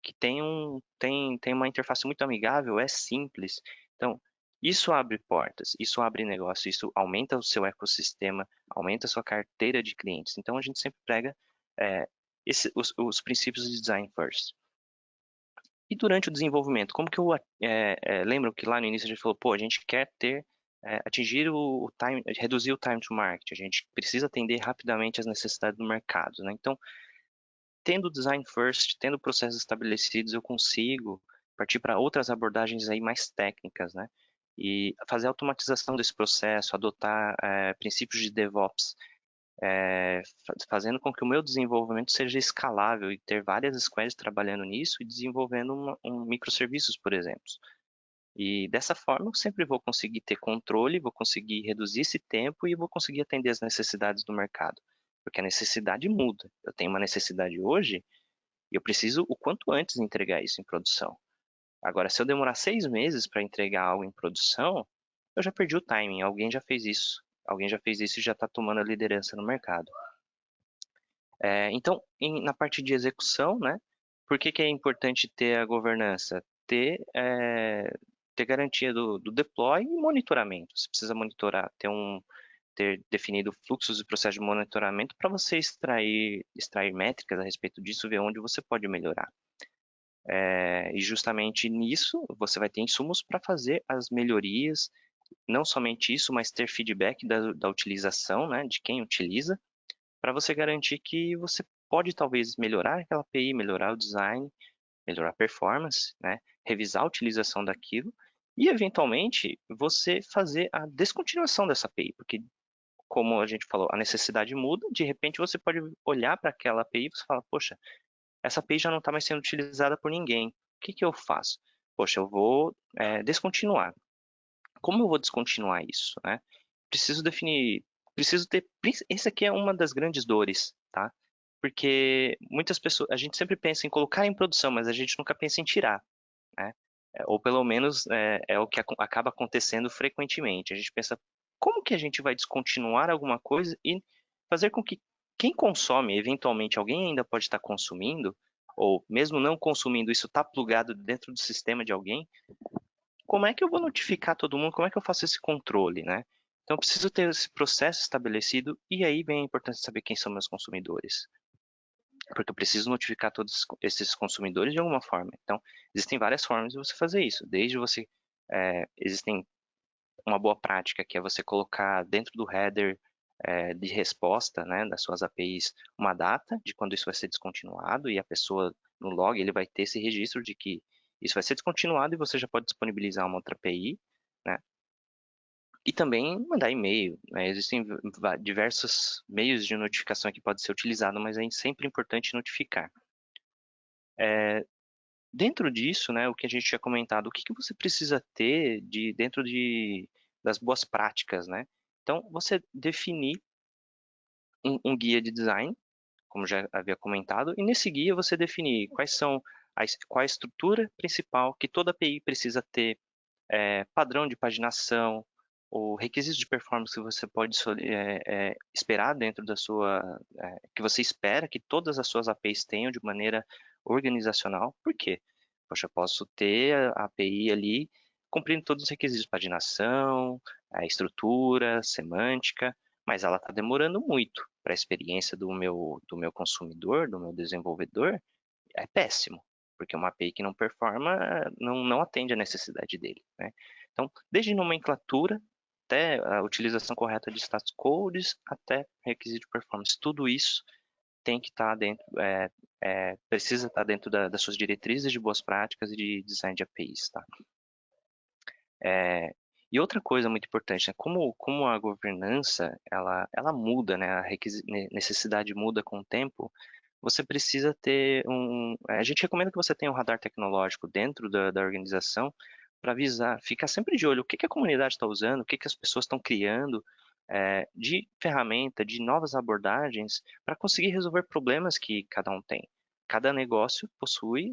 que tem uma interface muito amigável, é simples. Então, isso abre portas, isso abre negócio, isso aumenta o seu ecossistema, aumenta a sua carteira de clientes. Então, a gente sempre prega é, os princípios de design first. E durante o desenvolvimento, como que lembro que lá no início a gente falou, pô, a gente quer atingir o time, reduzir o time to market, a gente precisa atender rapidamente as necessidades do mercado, né? Então, tendo design first, tendo processos estabelecidos, eu consigo partir para outras abordagens aí mais técnicas, né? E fazer a automatização desse processo, adotar princípios de DevOps, fazendo com que o meu desenvolvimento seja escalável e ter várias squads trabalhando nisso e desenvolvendo microserviços, por exemplo. E dessa forma eu sempre vou conseguir ter controle, vou conseguir reduzir esse tempo e vou conseguir atender as necessidades do mercado. porque a necessidade muda. Eu tenho uma necessidade hoje e eu preciso o quanto antes entregar isso em produção. Agora, se eu demorar 6 meses para entregar algo em produção, eu já perdi o timing. Alguém já fez isso. Alguém já fez isso e já está tomando a liderança no mercado. Então, na parte de execução, né? Por que é importante ter a governança? Ter garantia do deploy e monitoramento. Você precisa monitorar, ter definido fluxos e processos de monitoramento para você extrair métricas a respeito disso, ver onde você pode melhorar. E justamente nisso você vai ter insumos para fazer as melhorias, não somente isso, mas ter feedback da utilização, né, de quem utiliza, para você garantir que você pode talvez melhorar aquela API, melhorar o design, melhorar a performance, né, revisar a utilização daquilo e, eventualmente, você fazer a descontinuação dessa API, porque, como a gente falou, a necessidade muda, de repente você pode olhar para aquela API e você fala, poxa, essa API já não está mais sendo utilizada por ninguém. O que que eu faço? Poxa, eu vou descontinuar. Como eu vou descontinuar isso, né? Preciso definir, preciso ter, esse aqui é uma das grandes dores, tá? Porque muitas pessoas, a gente sempre pensa em colocar em produção, mas a gente nunca pensa em tirar, né? Ou pelo menos é o que acaba acontecendo frequentemente. A gente pensa, como que a gente vai descontinuar alguma coisa e fazer com que quem consome, eventualmente alguém ainda pode estar consumindo, ou mesmo não consumindo, isso está plugado dentro do sistema de alguém, como é que eu vou notificar todo mundo? Como é que eu faço esse controle, né? Então, eu preciso ter esse processo estabelecido e aí vem a importância de saber quem são meus consumidores. Porque eu preciso notificar todos esses consumidores de alguma forma. Então, existem várias formas de você fazer isso. Desde você... existem uma boa prática que é você colocar dentro do header de resposta, né, das suas APIs, uma data de quando isso vai ser descontinuado e a pessoa no log ele vai ter esse registro de que isso vai ser descontinuado e você já pode disponibilizar uma outra API, né? E também mandar e-mail, né? Existem diversos meios de notificação que pode ser utilizado, mas é sempre importante notificar. Dentro disso, né, o que a gente tinha comentado, o que que você precisa ter dentro das boas práticas, né? Então, você definir um guia de design, como já havia comentado, e nesse guia você definir qual a estrutura principal que toda API precisa ter, padrão de paginação, o requisito de performance que você pode esperar dentro que você espera que todas as suas APIs tenham de maneira organizacional. Por quê? Poxa, eu posso ter a API ali cumprindo todos os requisitos de paginação, a estrutura, semântica, mas ela está demorando muito para a experiência do meu consumidor, do meu desenvolvedor, é péssimo, porque uma API que não performa não atende a necessidade dele, né? Então, desde nomenclatura até a utilização correta de status codes, até requisito de performance, tudo isso tem que estar dentro, precisa estar dentro das suas diretrizes de boas práticas e de design de APIs, tá? É, e outra coisa muito importante, né? Como a governança ela muda, né? Necessidade muda com o tempo. Você precisa ter a gente recomenda que você tenha um radar tecnológico dentro da organização para avisar, ficar sempre de olho o que que a comunidade está usando, o que que as pessoas estão criando de ferramenta, de novas abordagens para conseguir resolver problemas que cada um tem. Cada negócio possui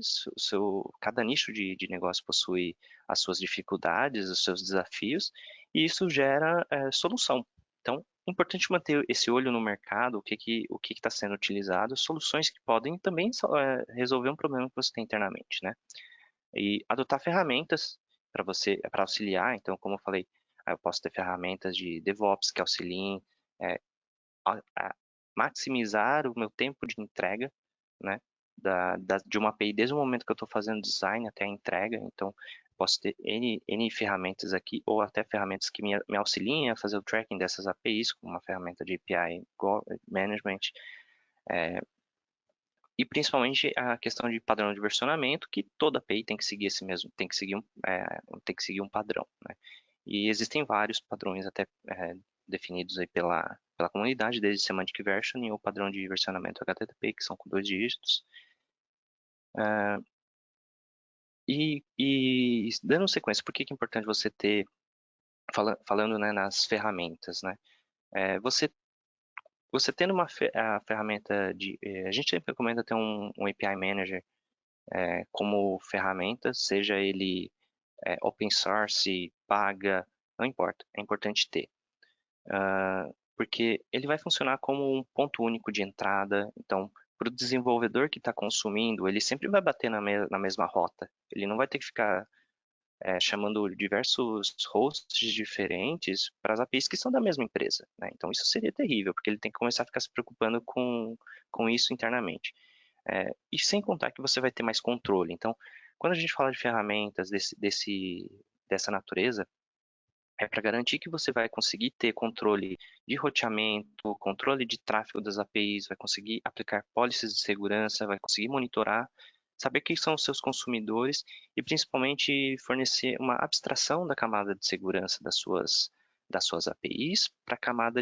cada nicho de negócio possui as suas dificuldades, os seus desafios, e isso gera solução. Então, é importante manter esse olho no mercado, o que está sendo utilizado, soluções que podem também resolver um problema que você tem internamente, né? E adotar ferramentas para auxiliar. Então, como eu falei, eu posso ter ferramentas de DevOps que auxiliem é, a maximizar o meu tempo de entrega, né? De uma API desde o momento que eu estou fazendo design até a entrega. Então, posso ter N ferramentas aqui, ou até ferramentas que me auxiliem a fazer o tracking dessas APIs, como uma ferramenta de API Management, e principalmente a questão de padrão de versionamento, que toda API tem que seguir esse mesmo, tem que seguir um padrão, né? E existem vários padrões até definidos aí pela comunidade, desde Semantic Versioning ou padrão de versionamento HTTP, que são com 2 dígitos. E dando sequência, por que que é importante você ter, falando, né, nas ferramentas, né? Você você tendo a ferramenta a gente sempre recomenda ter um API Manager como ferramenta, seja ele open source, paga, não importa, é importante ter. Porque ele vai funcionar como um ponto único de entrada, então, para o desenvolvedor que está consumindo, ele sempre vai bater na mesma rota, ele não vai ter que ficar chamando diversos hosts diferentes para as APIs que são da mesma empresa, né? Então isso seria terrível, porque ele tem que começar a ficar se preocupando com isso internamente. E sem contar que você vai ter mais controle. Então, quando a gente fala de ferramentas dessa natureza, é para garantir que você vai conseguir ter controle de roteamento, controle de tráfego das APIs, vai conseguir aplicar policies de segurança, vai conseguir monitorar, saber quem são os seus consumidores e principalmente fornecer uma abstração da camada de segurança das suas APIs para a camada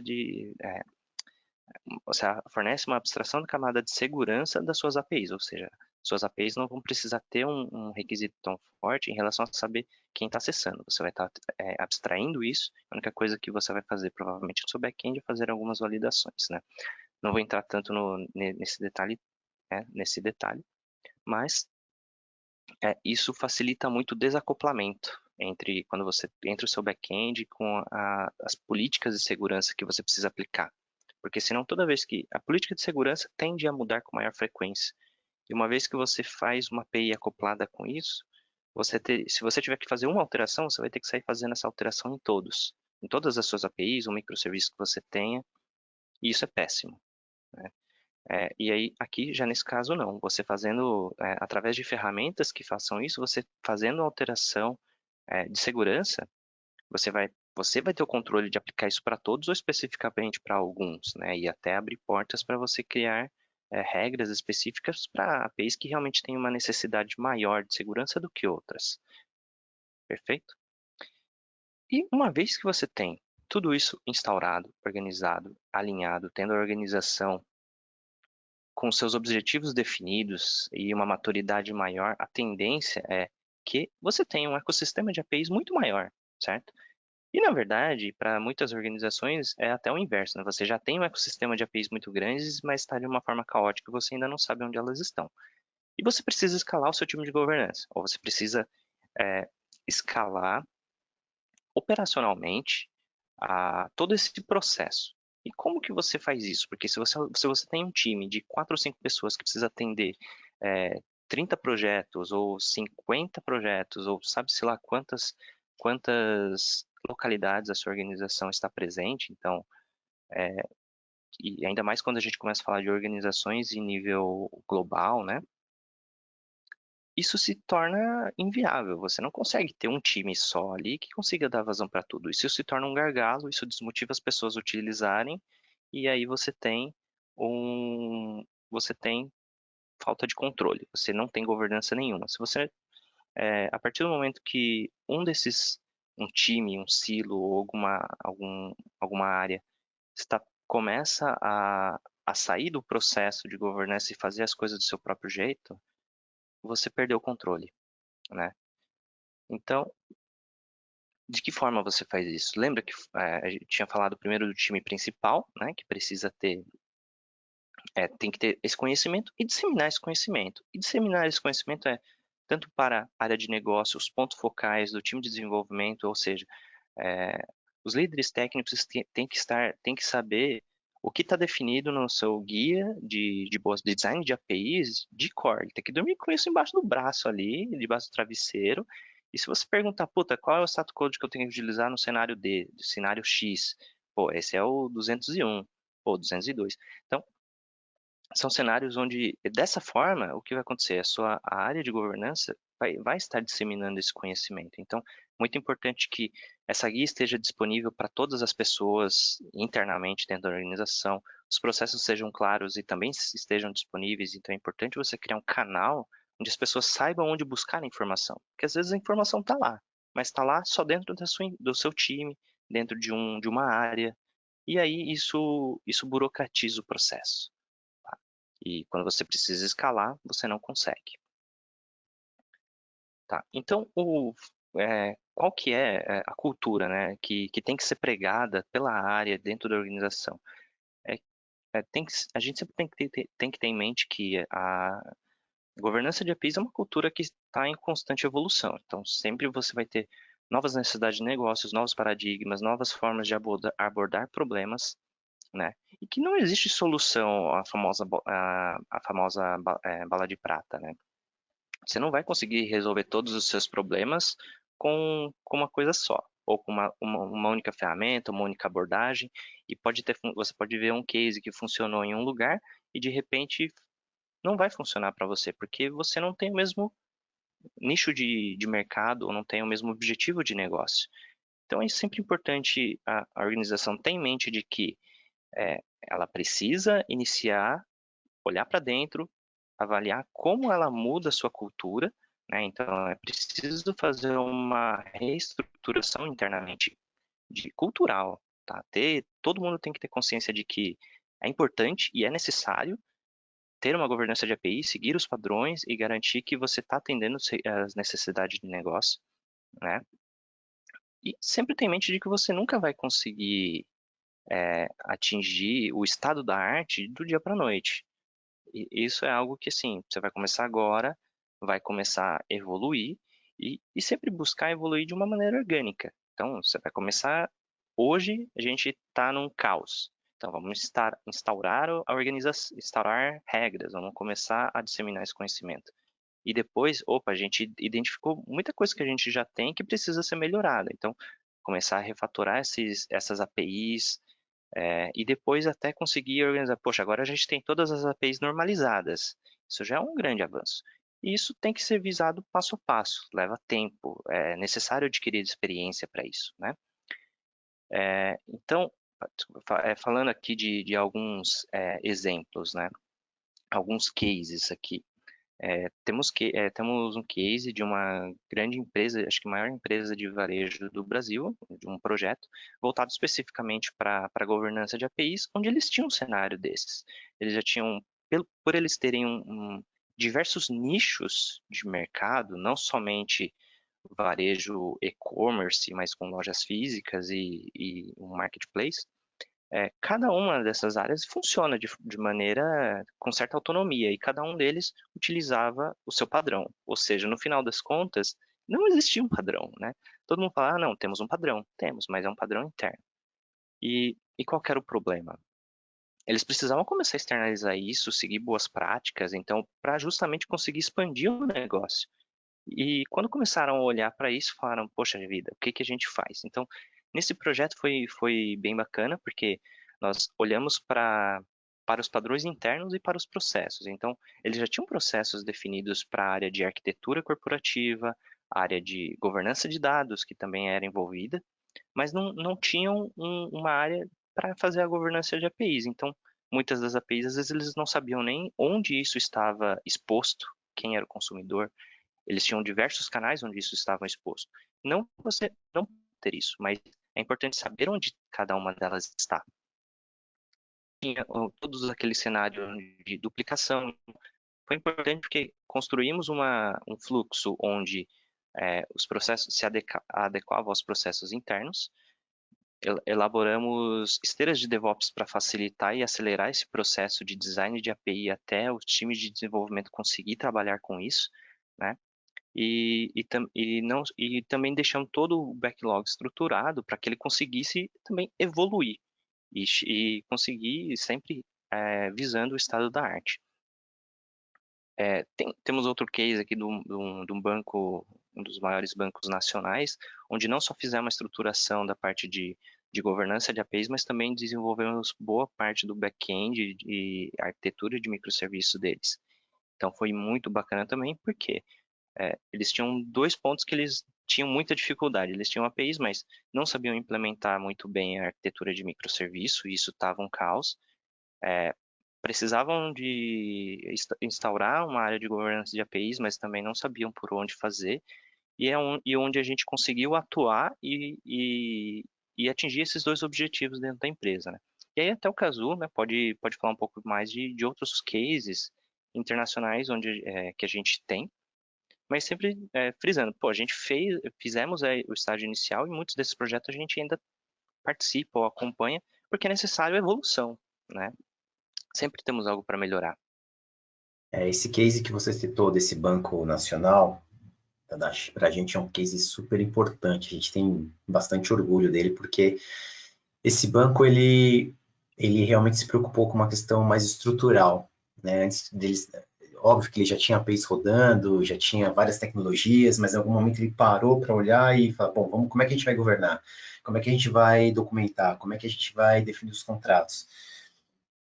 você fornece uma abstração da camada de segurança das suas APIs, ou seja, suas APIs não vão precisar ter um requisito tão forte em relação a saber quem está acessando. Você vai estar abstraindo isso. A única coisa que você vai fazer, provavelmente, no seu back-end é fazer algumas validações, né? Não vou entrar tanto nesse detalhe, mas isso facilita muito o desacoplamento entre o seu back-end com as políticas de segurança que você precisa aplicar. Porque senão toda vez que a política de segurança tende a mudar com maior frequência. E uma vez que você faz uma API acoplada com isso, se você tiver que fazer uma alteração, você vai ter que sair fazendo essa alteração em todas as suas APIs ou microserviços que você tenha, e isso é péssimo, né? E aí, aqui, já nesse caso, não. Você fazendo, através de ferramentas que façam isso, você fazendo alteração de segurança, você vai ter o controle de aplicar isso para todos ou especificamente para alguns, né? E até abrir portas para você criar regras específicas para APIs que realmente têm uma necessidade maior de segurança do que outras. Perfeito? E uma vez que você tem tudo isso instaurado, organizado, alinhado, tendo a organização com seus objetivos definidos e uma maturidade maior, a tendência é que você tenha um ecossistema de APIs muito maior, certo? E, na verdade, para muitas organizações é até o inverso, né? Você já tem um ecossistema de APIs muito grandes, mas está de uma forma caótica e você ainda não sabe onde elas estão. E você precisa escalar o seu time de governança, ou você precisa escalar operacionalmente todo esse processo. E como que você faz isso? Porque se você tem um time de 4 ou 5 pessoas que precisa atender 30 projetos ou 50 projetos, ou sabe-se lá quantas localidades a sua organização está presente, então, e ainda mais quando a gente começa a falar de organizações em nível global, né? Isso se torna inviável. Você não consegue ter um time só ali que consiga dar vazão para tudo. Isso se torna um gargalo, isso desmotiva as pessoas a utilizarem, e aí você tem falta de controle. Você não tem governança nenhuma. Se você, a partir do momento que um time, um silo ou alguma área começa a sair do processo de governança e fazer as coisas do seu próprio jeito, você perdeu o controle, né? Então, de que forma você faz isso? Lembra que a gente tinha falado primeiro do time principal, né, que precisa tem que ter esse conhecimento e disseminar esse conhecimento. E disseminar esse conhecimento tanto para a área de negócio, os pontos focais do time de desenvolvimento, ou seja, é, os líderes técnicos têm que saber o que está definido no seu guia de design de APIs de core. Ele tem que dormir com isso embaixo do braço ali, debaixo do travesseiro. E se você perguntar, puta, qual é o status code que eu tenho que utilizar no cenário D, no cenário X? Pô, esse é o 201, ou 202. Então, são cenários onde, dessa forma, o que vai acontecer? A área de governança vai estar disseminando esse conhecimento. Então, muito importante que essa guia esteja disponível para todas as pessoas internamente dentro da organização, os processos sejam claros e também estejam disponíveis. Então, é importante você criar um canal onde as pessoas saibam onde buscar a informação. Porque às vezes a informação está lá, mas está lá só dentro do seu time, dentro de uma área. E aí isso burocratiza o processo. E quando você precisa escalar, você não consegue. Tá? Então, qual que é a cultura, né, que tem que ser pregada pela área dentro da organização? a gente sempre tem que ter em mente que a governança de APIs é uma cultura que está em constante evolução. Então, sempre você vai ter novas necessidades de negócios, novos paradigmas, novas formas de abordar problemas, né? E que não existe solução à famosa, bala de prata, né? Você não vai conseguir resolver todos os seus problemas com uma coisa só, ou com uma única ferramenta, uma única abordagem, e você pode ver um case que funcionou em um lugar e de repente não vai funcionar para você, porque você não tem o mesmo nicho de mercado ou não tem o mesmo objetivo de negócio. Então é sempre importante a organização ter em mente de que ela precisa iniciar, olhar para dentro, avaliar como ela muda a sua cultura, né? Então é preciso fazer uma reestruturação internamente de cultural, tá? Todo mundo tem que ter consciência de que é importante e é necessário ter uma governança de API, seguir os padrões e garantir que você está atendendo as necessidades de negócio, né? E sempre tem em mente de que você nunca vai conseguir atingir o estado da arte do dia para a noite. E isso é algo que, assim, você vai começar agora, vai começar a evoluir e sempre buscar evoluir de uma maneira orgânica. Então, você vai começar. Hoje, a gente está num caos. Então, vamos instaurar a organização, instaurar regras, vamos começar a disseminar esse conhecimento. E depois, opa, a gente identificou muita coisa que a gente já tem que precisa ser melhorada. Então, começar a refatorar essas APIs, e depois até conseguir organizar. Poxa, agora a gente tem todas as APIs normalizadas. Isso já é um grande avanço. E isso tem que ser visado passo a passo, leva tempo, é necessário adquirir experiência para isso, né? Então, falando aqui de alguns exemplos, né? Alguns cases aqui. Temos um case de uma grande empresa, acho que a maior empresa de varejo do Brasil, de um projeto voltado especificamente para a governança de APIs, onde eles tinham um cenário desses. Eles já tinham, por eles terem diversos nichos de mercado, não somente varejo e-commerce, mas com lojas físicas e um marketplace, cada uma dessas áreas funciona de maneira com certa autonomia e cada um deles utilizava o seu padrão. Ou seja, no final das contas, não existia um padrão, né? Todo mundo fala, ah, não, temos um padrão. Temos, mas é um padrão interno. E qual que era o problema? Eles precisavam começar a externalizar isso, seguir boas práticas, então, para justamente conseguir expandir o negócio. E quando começaram a olhar para isso, falaram, poxa vida, o que que a gente faz? Então, nesse projeto foi bem bacana, porque nós olhamos para os padrões internos e para os processos. Então, eles já tinham processos definidos para a área de arquitetura corporativa, a área de governança de dados, que também era envolvida, mas não tinham uma área para fazer a governança de APIs. Então, muitas das APIs, às vezes, eles não sabiam nem onde isso estava exposto, quem era o consumidor, eles tinham diversos canais onde isso estava exposto. Não que você não ter isso, mas é importante saber onde cada uma delas está. Tinha todos aqueles cenários de duplicação. Foi importante porque construímos um fluxo onde os processos se adequavam aos processos internos. Elaboramos esteiras de DevOps para facilitar e acelerar esse processo de design de API até os times de desenvolvimento conseguir trabalhar com isso, né? E também deixamos todo o backlog estruturado para que ele conseguisse também evoluir e conseguir sempre visando o estado da arte. Temos outro case aqui de um banco, um dos maiores bancos nacionais, onde não só fizemos uma estruturação da parte de governança de APIs, mas também desenvolvemos boa parte do back-end e arquitetura de microserviços deles. Então foi muito bacana também, porque eles tinham dois pontos que eles tinham muita dificuldade. Eles tinham APIs, mas não sabiam implementar muito bem a arquitetura de microserviço, e isso estava um caos. Precisavam de instaurar uma área de governança de APIs, mas também não sabiam por onde fazer, e onde a gente conseguiu atuar e atingir esses dois objetivos dentro da empresa, né? E aí até o Cazu, né, pode falar um pouco mais de outros cases internacionais onde que a gente tem, mas sempre frisando, pô, a gente fizemos o estágio inicial e muitos desses projetos a gente ainda participa ou acompanha, porque é necessário evolução, né? sempre temos algo para melhorar.
Esse case que você citou desse Banco Nacional, para a gente é um case super importante. A gente tem bastante orgulho dele, porque esse banco, ele realmente se preocupou com uma questão mais estrutural, né? Antes deles, óbvio que ele já tinha APIs rodando, já tinha várias tecnologias, mas em algum momento ele parou para olhar e falar, bom, como é que a gente vai governar? Como é que a gente vai documentar? Como é que a gente vai definir os contratos?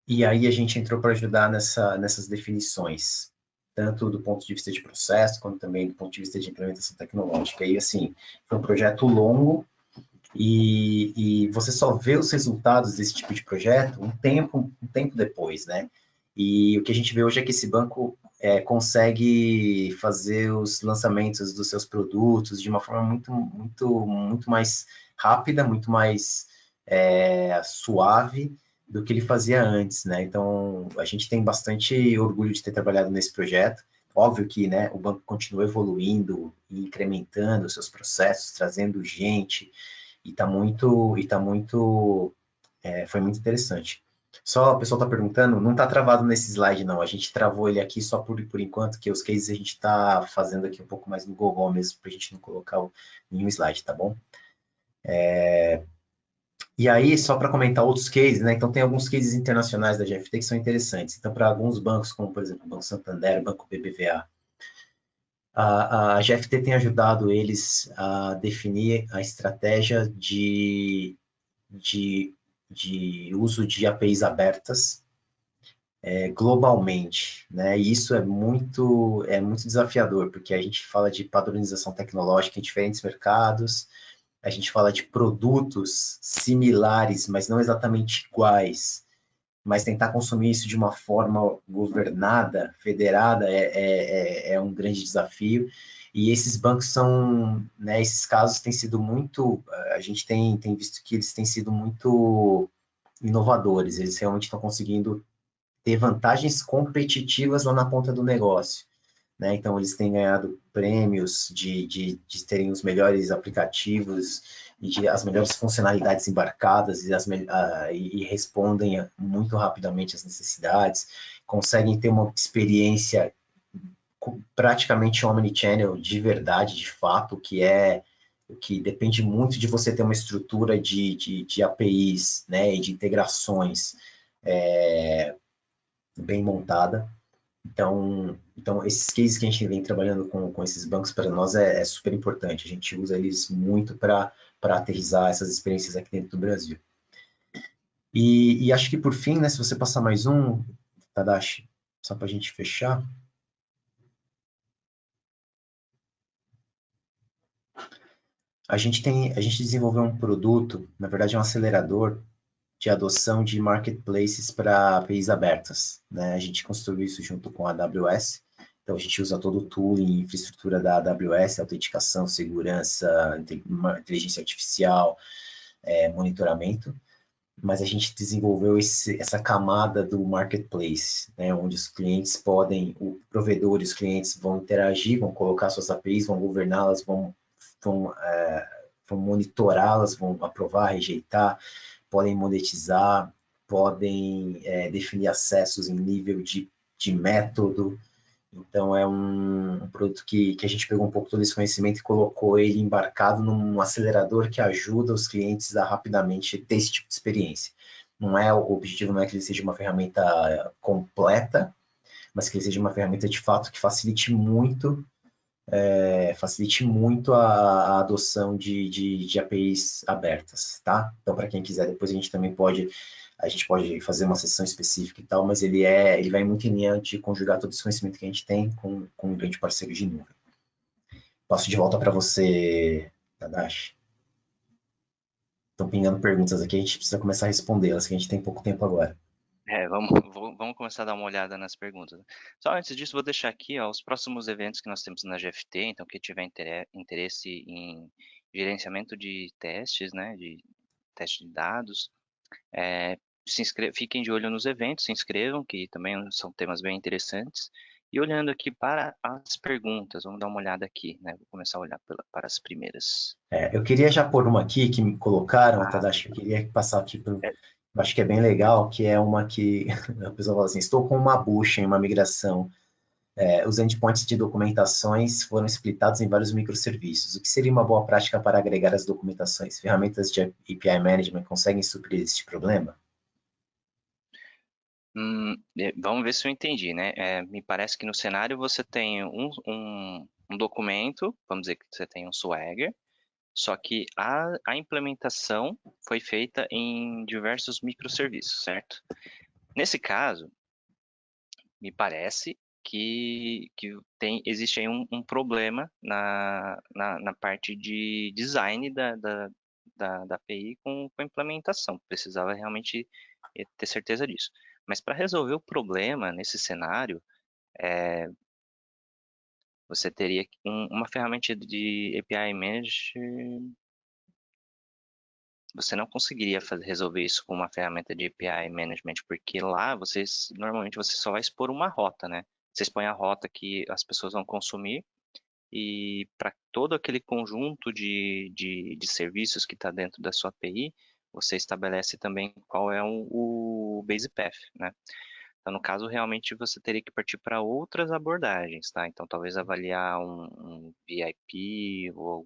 E aí a gente entrou para ajudar nessas definições, tanto do ponto de vista de processo, quanto também do ponto de vista de implementação tecnológica. E assim, foi um projeto longo, e você só vê os resultados desse tipo de projeto um tempo depois, né? E o que a gente vê hoje é que esse banco consegue fazer os lançamentos dos seus produtos de uma forma muito mais rápida, muito mais suave do que ele fazia antes, né? Então, a gente tem bastante orgulho de ter trabalhado nesse projeto. Óbvio que, né, o banco continua evoluindo e incrementando os seus processos, trazendo gente, foi muito interessante. Só o pessoal está perguntando, não está travado nesse slide, não. A gente travou ele aqui só por enquanto, que os cases a gente está fazendo aqui um pouco mais no Google mesmo, para a gente não colocar nenhum slide, tá bom? E aí, só para comentar outros cases, né? Então, tem alguns cases internacionais da GFT que são interessantes. Então, para alguns bancos, como por exemplo o Banco Santander, o Banco BBVA, a GFT tem ajudado eles a definir a estratégia de, de uso de APIs abertas globalmente, né? E isso é muito desafiador, porque a gente fala de padronização tecnológica em diferentes mercados, a gente fala de produtos similares, mas não exatamente iguais, mas tentar consumir isso de uma forma governada, federada, é um grande desafio. E esses bancos são, né, esses casos têm sido muito, a gente tem visto que eles têm sido muito inovadores, eles realmente estão conseguindo ter vantagens competitivas lá na ponta do negócio. Né? Então, eles têm ganhado prêmios de terem os melhores aplicativos e de as melhores funcionalidades embarcadas e respondem muito rapidamente às necessidades, conseguem ter uma experiência praticamente omnichannel de verdade, de fato, o que depende muito de você ter uma estrutura de APIs, né, e de integrações bem montada. Então, esses cases que a gente vem trabalhando com esses bancos, para nós é super importante. A gente usa eles muito para aterrissar essas experiências aqui dentro do Brasil. E acho que, por fim, né, se você passar mais um, Tadashi, só para a gente fechar, a gente desenvolveu um produto, na verdade é um acelerador de adoção de marketplaces para APIs abertas. Né? A gente construiu isso junto com a AWS, então a gente usa todo o tooling, infraestrutura da AWS, autenticação, segurança, inteligência artificial, monitoramento, mas a gente desenvolveu essa camada do marketplace, né, onde os clientes podem, o provedor e os clientes vão interagir, vão colocar suas APIs, vão governá-las, vão monitorá-las, vão aprovar, rejeitar, podem monetizar, podem definir acessos em nível de método. Então, é um produto que a gente pegou um pouco todo esse conhecimento e colocou ele embarcado num acelerador que ajuda os clientes a rapidamente ter esse tipo de experiência. O objetivo não é que ele seja uma ferramenta completa, mas que ele seja uma ferramenta de fato que facilite muito a adoção de APIs abertas, tá? Então, para quem quiser, depois a gente pode fazer uma sessão específica e tal, mas ele vai muito em linha de conjugar todo esse conhecimento que a gente tem com um grande parceiro de nuvem. Passo de volta para você, Tadashi. Estão pingando perguntas aqui, a gente precisa começar a respondê-las, que a gente tem pouco tempo agora.
Vamos começar a dar uma olhada nas perguntas. Só antes disso, vou deixar aqui ó, os próximos eventos que nós temos na GFT. Então, quem tiver interesse em gerenciamento de testes, né, de teste de dados, fiquem de olho nos eventos, se inscrevam, que também são temas bem interessantes. E olhando aqui para as perguntas, vamos dar uma olhada aqui, né? Vou começar a olhar para as primeiras.
Eu queria já pôr uma aqui que me colocaram,
Ah,
Tadashi, eu queria passar aqui para
é,
acho que é bem legal, que é uma que a pessoa fala assim, estou com uma bucha em uma migração. Os endpoints de documentações foram splitados em vários microserviços. O que seria uma boa prática para agregar as documentações? Ferramentas de API Management conseguem suprir este problema?
Vamos ver se eu entendi, né? Me parece que no cenário você tem um documento, vamos dizer que você tem um Swagger, só que a implementação foi feita em diversos microserviços, certo? Nesse caso, me parece que existe aí um problema na parte de design da API com a implementação. Precisava realmente ter certeza disso. Mas para resolver o problema nesse cenário, você teria uma ferramenta de API Manager. Você não conseguiria resolver isso com uma ferramenta de API Management, porque lá normalmente você só vai expor uma rota, né? Você expõe a rota que as pessoas vão consumir e para todo aquele conjunto de serviços que está dentro da sua API, você estabelece também qual é o base path, né? Então, no caso, realmente você teria que partir para outras abordagens, tá? Então, talvez avaliar um VIP ou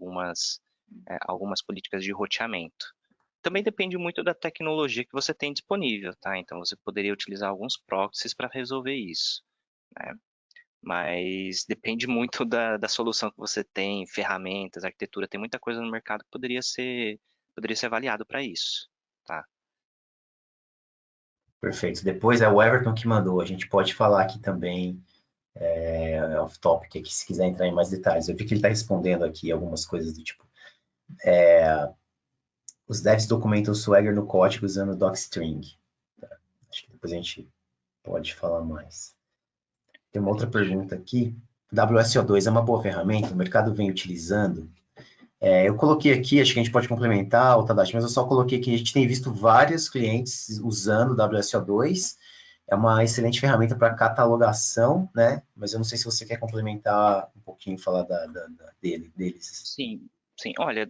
algumas políticas de roteamento. Também depende muito da tecnologia que você tem disponível, tá? Então, você poderia utilizar alguns proxies para resolver isso, né? Mas depende muito da solução que você tem, ferramentas, arquitetura, tem muita coisa no mercado que poderia ser avaliado para isso, tá?
Perfeito. Depois é o Everton que mandou. A gente pode falar aqui também, off-topic, aqui, se quiser entrar em mais detalhes. Eu vi que ele está respondendo aqui algumas coisas do tipo. Os devs documentam o Swagger no código usando docstring. Acho que depois a gente pode falar mais. Tem uma outra pergunta aqui. WSO2 é uma boa ferramenta? O mercado vem utilizando? Eu coloquei aqui, acho que a gente pode complementar, o Tadashi, mas eu só coloquei que a gente tem visto vários clientes usando o WSO2. É uma excelente ferramenta para catalogação, né? Mas eu não sei se você quer complementar um pouquinho, falar deles.
Sim, sim. Olha,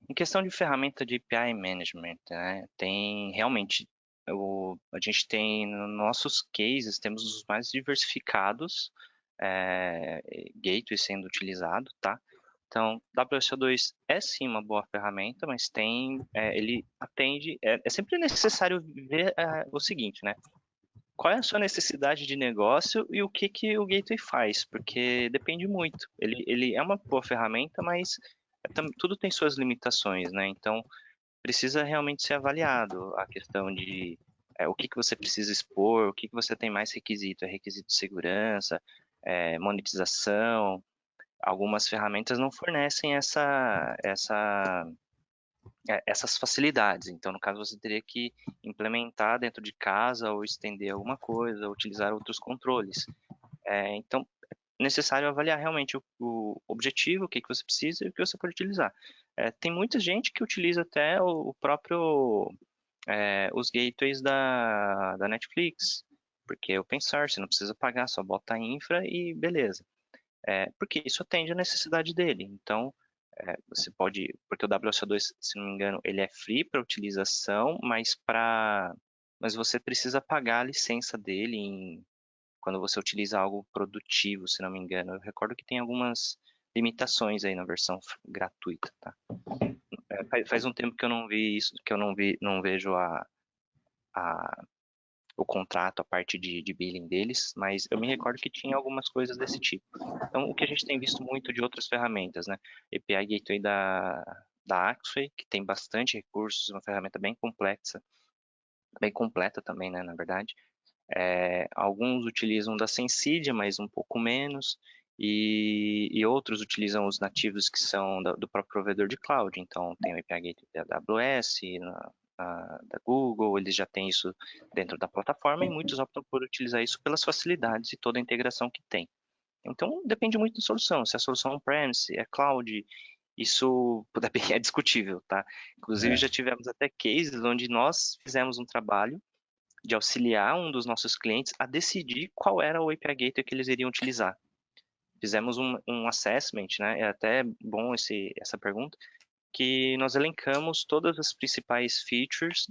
em questão de ferramenta de API Management, né, tem realmente, a gente tem, nos nossos cases, temos os mais diversificados gateways sendo utilizado, tá? Então, WSO2 é sim uma boa ferramenta, mas ele atende, é sempre necessário ver o seguinte, né? Qual é a sua necessidade de negócio e o que que o gateway faz? Porque depende muito. Ele é uma boa ferramenta, mas tudo tem suas limitações, né? Então, precisa realmente ser avaliado a questão de o que que você precisa expor, o que que você tem mais requisito, é requisito de segurança, monetização. Algumas ferramentas não fornecem essas facilidades. Então, no caso, você teria que implementar dentro de casa ou estender alguma coisa, ou utilizar outros controles. Então, é necessário avaliar realmente o objetivo, o que que você precisa e o que você pode utilizar. Tem muita gente que utiliza até o próprio os gateways da Netflix, porque é open source, não precisa pagar, só bota a infra e beleza. Porque isso atende a necessidade dele. Então, você pode, porque o WSO2, se não me engano, ele é free para utilização, mas você precisa pagar a licença dele quando você utiliza algo produtivo, se não me engano. Eu recordo que tem algumas limitações aí na versão gratuita, tá? Faz um tempo que eu não vi isso, que eu não vejo a o contrato, a parte de billing deles, mas eu me recordo que tinha algumas coisas desse tipo. Então, o que a gente tem visto muito de outras ferramentas, né? API Gateway da Axway, que tem bastante recursos, uma ferramenta bem complexa, bem completa também, né, na verdade. Alguns utilizam da Sensidia, mas um pouco menos, e outros utilizam os nativos que são do próprio provedor de cloud. Então, tem o API Gateway da AWS, da Google, eles já têm isso dentro da plataforma e muitos optam por utilizar isso pelas facilidades e toda a integração que tem. Então, depende muito da solução. Se a solução on-premise, é cloud, isso bem é discutível, tá? Inclusive,
É,
já tivemos até cases onde nós fizemos um trabalho de auxiliar um dos nossos clientes a decidir qual era o API Gateway que eles iriam utilizar. Fizemos um assessment, né? É até bom essa pergunta. que nós elencamos todas as principais features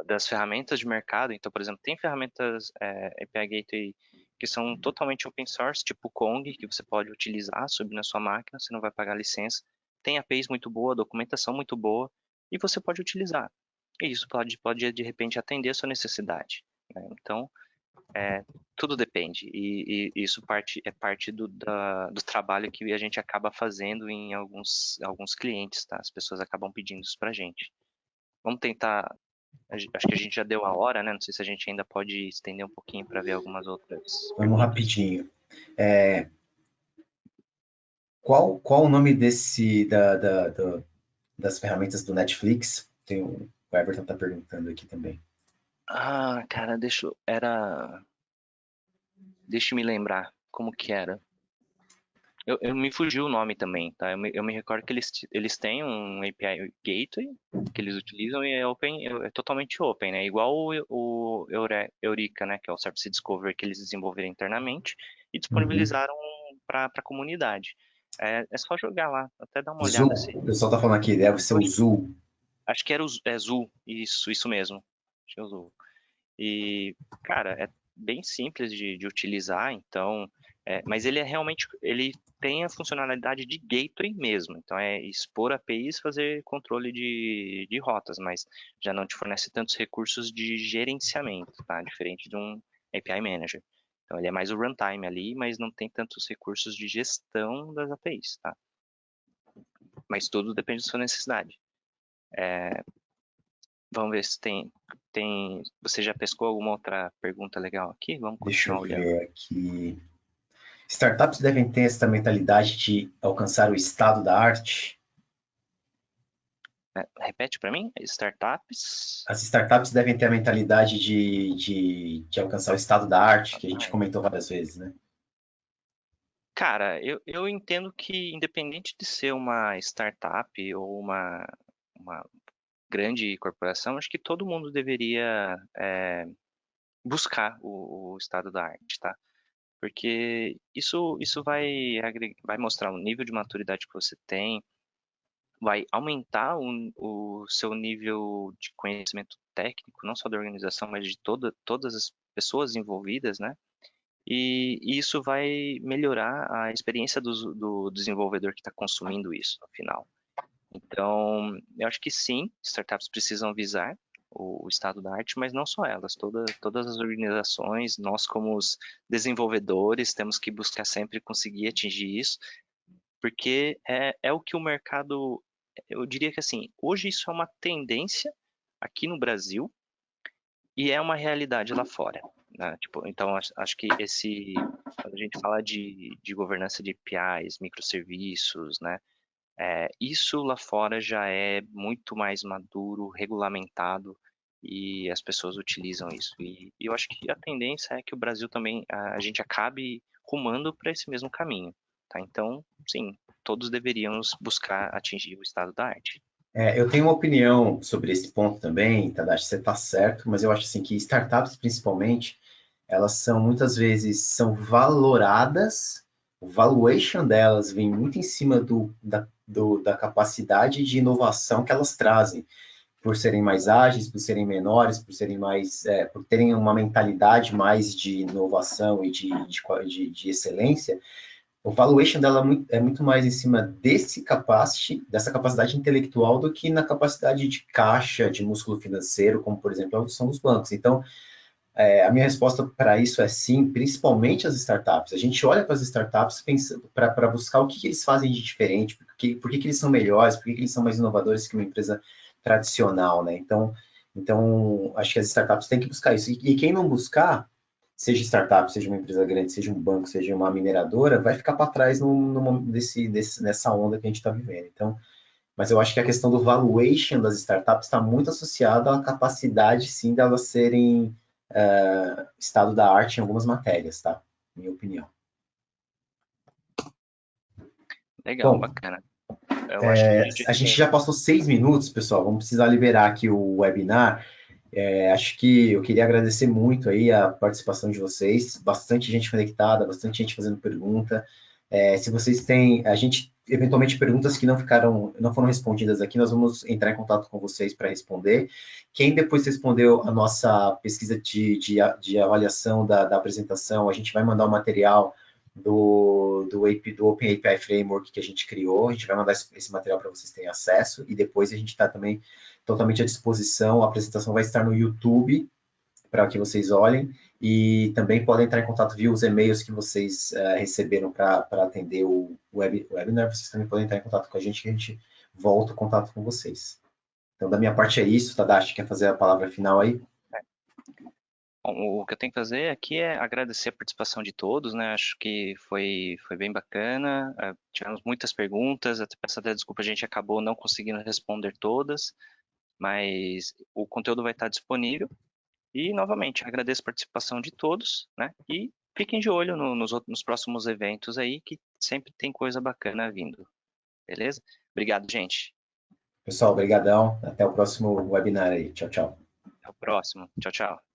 das ferramentas de mercado. Então, por exemplo, tem ferramentas API Gateway que são totalmente open source, tipo Kong, que você pode utilizar, subir na sua máquina, você não vai pagar licença. Tem APIs muito boa, documentação muito boa, e você pode utilizar. E isso pode de repente atender a sua necessidade, né? Então, tudo depende. E isso é parte do trabalho que a gente acaba fazendo em alguns clientes, tá? As pessoas acabam pedindo isso pra gente. Vamos tentar. Acho que a gente já deu a hora, né? Não sei se a gente ainda pode estender um pouquinho para ver algumas outras
Vamos
perguntas.
rapidinho. Qual o nome das ferramentas do Netflix? O Everton está perguntando aqui também.
Ah, cara, deixa eu me lembrar como que era. Eu me fugiu o nome também, tá? Eu me recordo que eles têm um API Gateway que eles utilizam e é open, é totalmente open, né? Igual o Eureka, né? Que é o Service Discovery que eles desenvolveram internamente e
Uhum.
disponibilizaram para a comunidade. É só jogar lá, até dar uma olhada
Zul,
se.
o pessoal está falando aqui, deve ser o Zul.
Acho que era o Zul, isso mesmo. Acho que é o Zul. E, cara, é bem simples de utilizar, então, mas ele é realmente, ele tem a funcionalidade de gateway mesmo, então é expor APIs, fazer controle de rotas, mas já não te fornece tantos recursos de gerenciamento, tá? Diferente de um API Manager. Então ele é mais o runtime ali, mas não tem tantos recursos de gestão das APIs, tá? Mas tudo depende da sua necessidade. Vamos ver se tem. Você já pescou alguma outra pergunta legal aqui? Vamos
Deixa eu
continuar olhando.
ver aqui. Startups devem ter essa mentalidade de alcançar o estado da arte.
Repete para mim? Startups?
As startups devem ter a mentalidade de alcançar o estado da arte, que a gente comentou várias vezes, né?
Cara, eu entendo que independente de ser uma startup ou uma grande corporação, acho que todo mundo deveria buscar o estado da arte, tá? Porque isso vai mostrar o nível de maturidade que você tem, vai aumentar o seu nível de conhecimento técnico, não só da organização, mas de todas as pessoas envolvidas, né? E isso vai melhorar a experiência do desenvolvedor que está consumindo isso, no final. Então, eu acho que sim, startups precisam visar o estado da arte, mas não só elas, todas as organizações, nós como os desenvolvedores, temos que buscar sempre conseguir atingir isso, porque é o que o mercado, eu diria que assim, hoje isso é uma tendência aqui no Brasil e é uma realidade lá fora, né? Tipo, então acho que quando a gente fala de governança de APIs, microserviços, né? Isso lá fora já é muito mais maduro, regulamentado e as pessoas utilizam isso. E eu acho que a tendência é que o Brasil também a gente acabe rumando para esse mesmo caminho, tá? Então, sim, todos deveríamos buscar atingir o estado da arte.
Eu tenho uma opinião sobre esse ponto também, Tadashi, você está certo, mas eu acho assim que startups, principalmente, elas são muitas vezes são valoradas, o valuation delas vem muito em cima da capacidade de inovação que elas trazem, por serem mais ágeis, por serem menores, por serem mais, por terem uma mentalidade mais de inovação e de excelência. O valuation dela é muito mais em cima dessa capacidade intelectual do que na capacidade de caixa, de músculo financeiro, como, por exemplo, são os bancos. Então, a minha resposta para isso é sim, principalmente as startups. A gente olha para as startups para buscar o que eles fazem de diferente, por que eles são melhores, por que eles são mais inovadores que uma empresa tradicional, né? Então, acho que as startups têm que buscar isso. E quem não buscar, seja startup, seja uma empresa grande, seja um banco, seja uma mineradora, vai ficar para trás nessa onda que a gente está vivendo. Então, mas eu acho que a questão do valuation das startups está muito associada à capacidade, sim, delas serem estado da arte em algumas matérias, tá? Minha opinião.
Legal,
Bom,
bacana. Eu acho que a gente
a gente já passou 6 minutos, pessoal. Vamos precisar liberar aqui o webinar. Acho que eu queria agradecer muito aí a participação de vocês. Bastante gente conectada, bastante gente fazendo pergunta. Se vocês têm, a gente eventualmente perguntas que não foram respondidas aqui, nós vamos entrar em contato com vocês para responder. Quem depois respondeu a nossa pesquisa de avaliação da apresentação, a gente vai mandar o material do Open API Framework que a gente criou, a gente vai mandar esse material para vocês terem acesso, e depois a gente está também totalmente à disposição, a apresentação vai estar no YouTube, para que vocês olhem, e também podem entrar em contato via os e-mails que vocês receberam para atender o webinar, vocês também podem entrar em contato com a gente, que a gente volta o contato com vocês. Então, da minha parte é isso, Tadashi, quer fazer a palavra final aí?
Bom, o que eu tenho que fazer aqui é agradecer a participação de todos, né? Acho que foi bem bacana. Tivemos muitas perguntas, até peço até desculpa, a gente acabou não conseguindo responder todas, mas o conteúdo vai estar disponível. E, novamente, agradeço a participação de todos, né? E fiquem de olho nos próximos eventos aí, que sempre tem coisa bacana vindo, beleza? Obrigado, gente.
Pessoal, obrigadão, até o próximo webinar aí. Tchau, tchau.
Até o próximo. Tchau, tchau.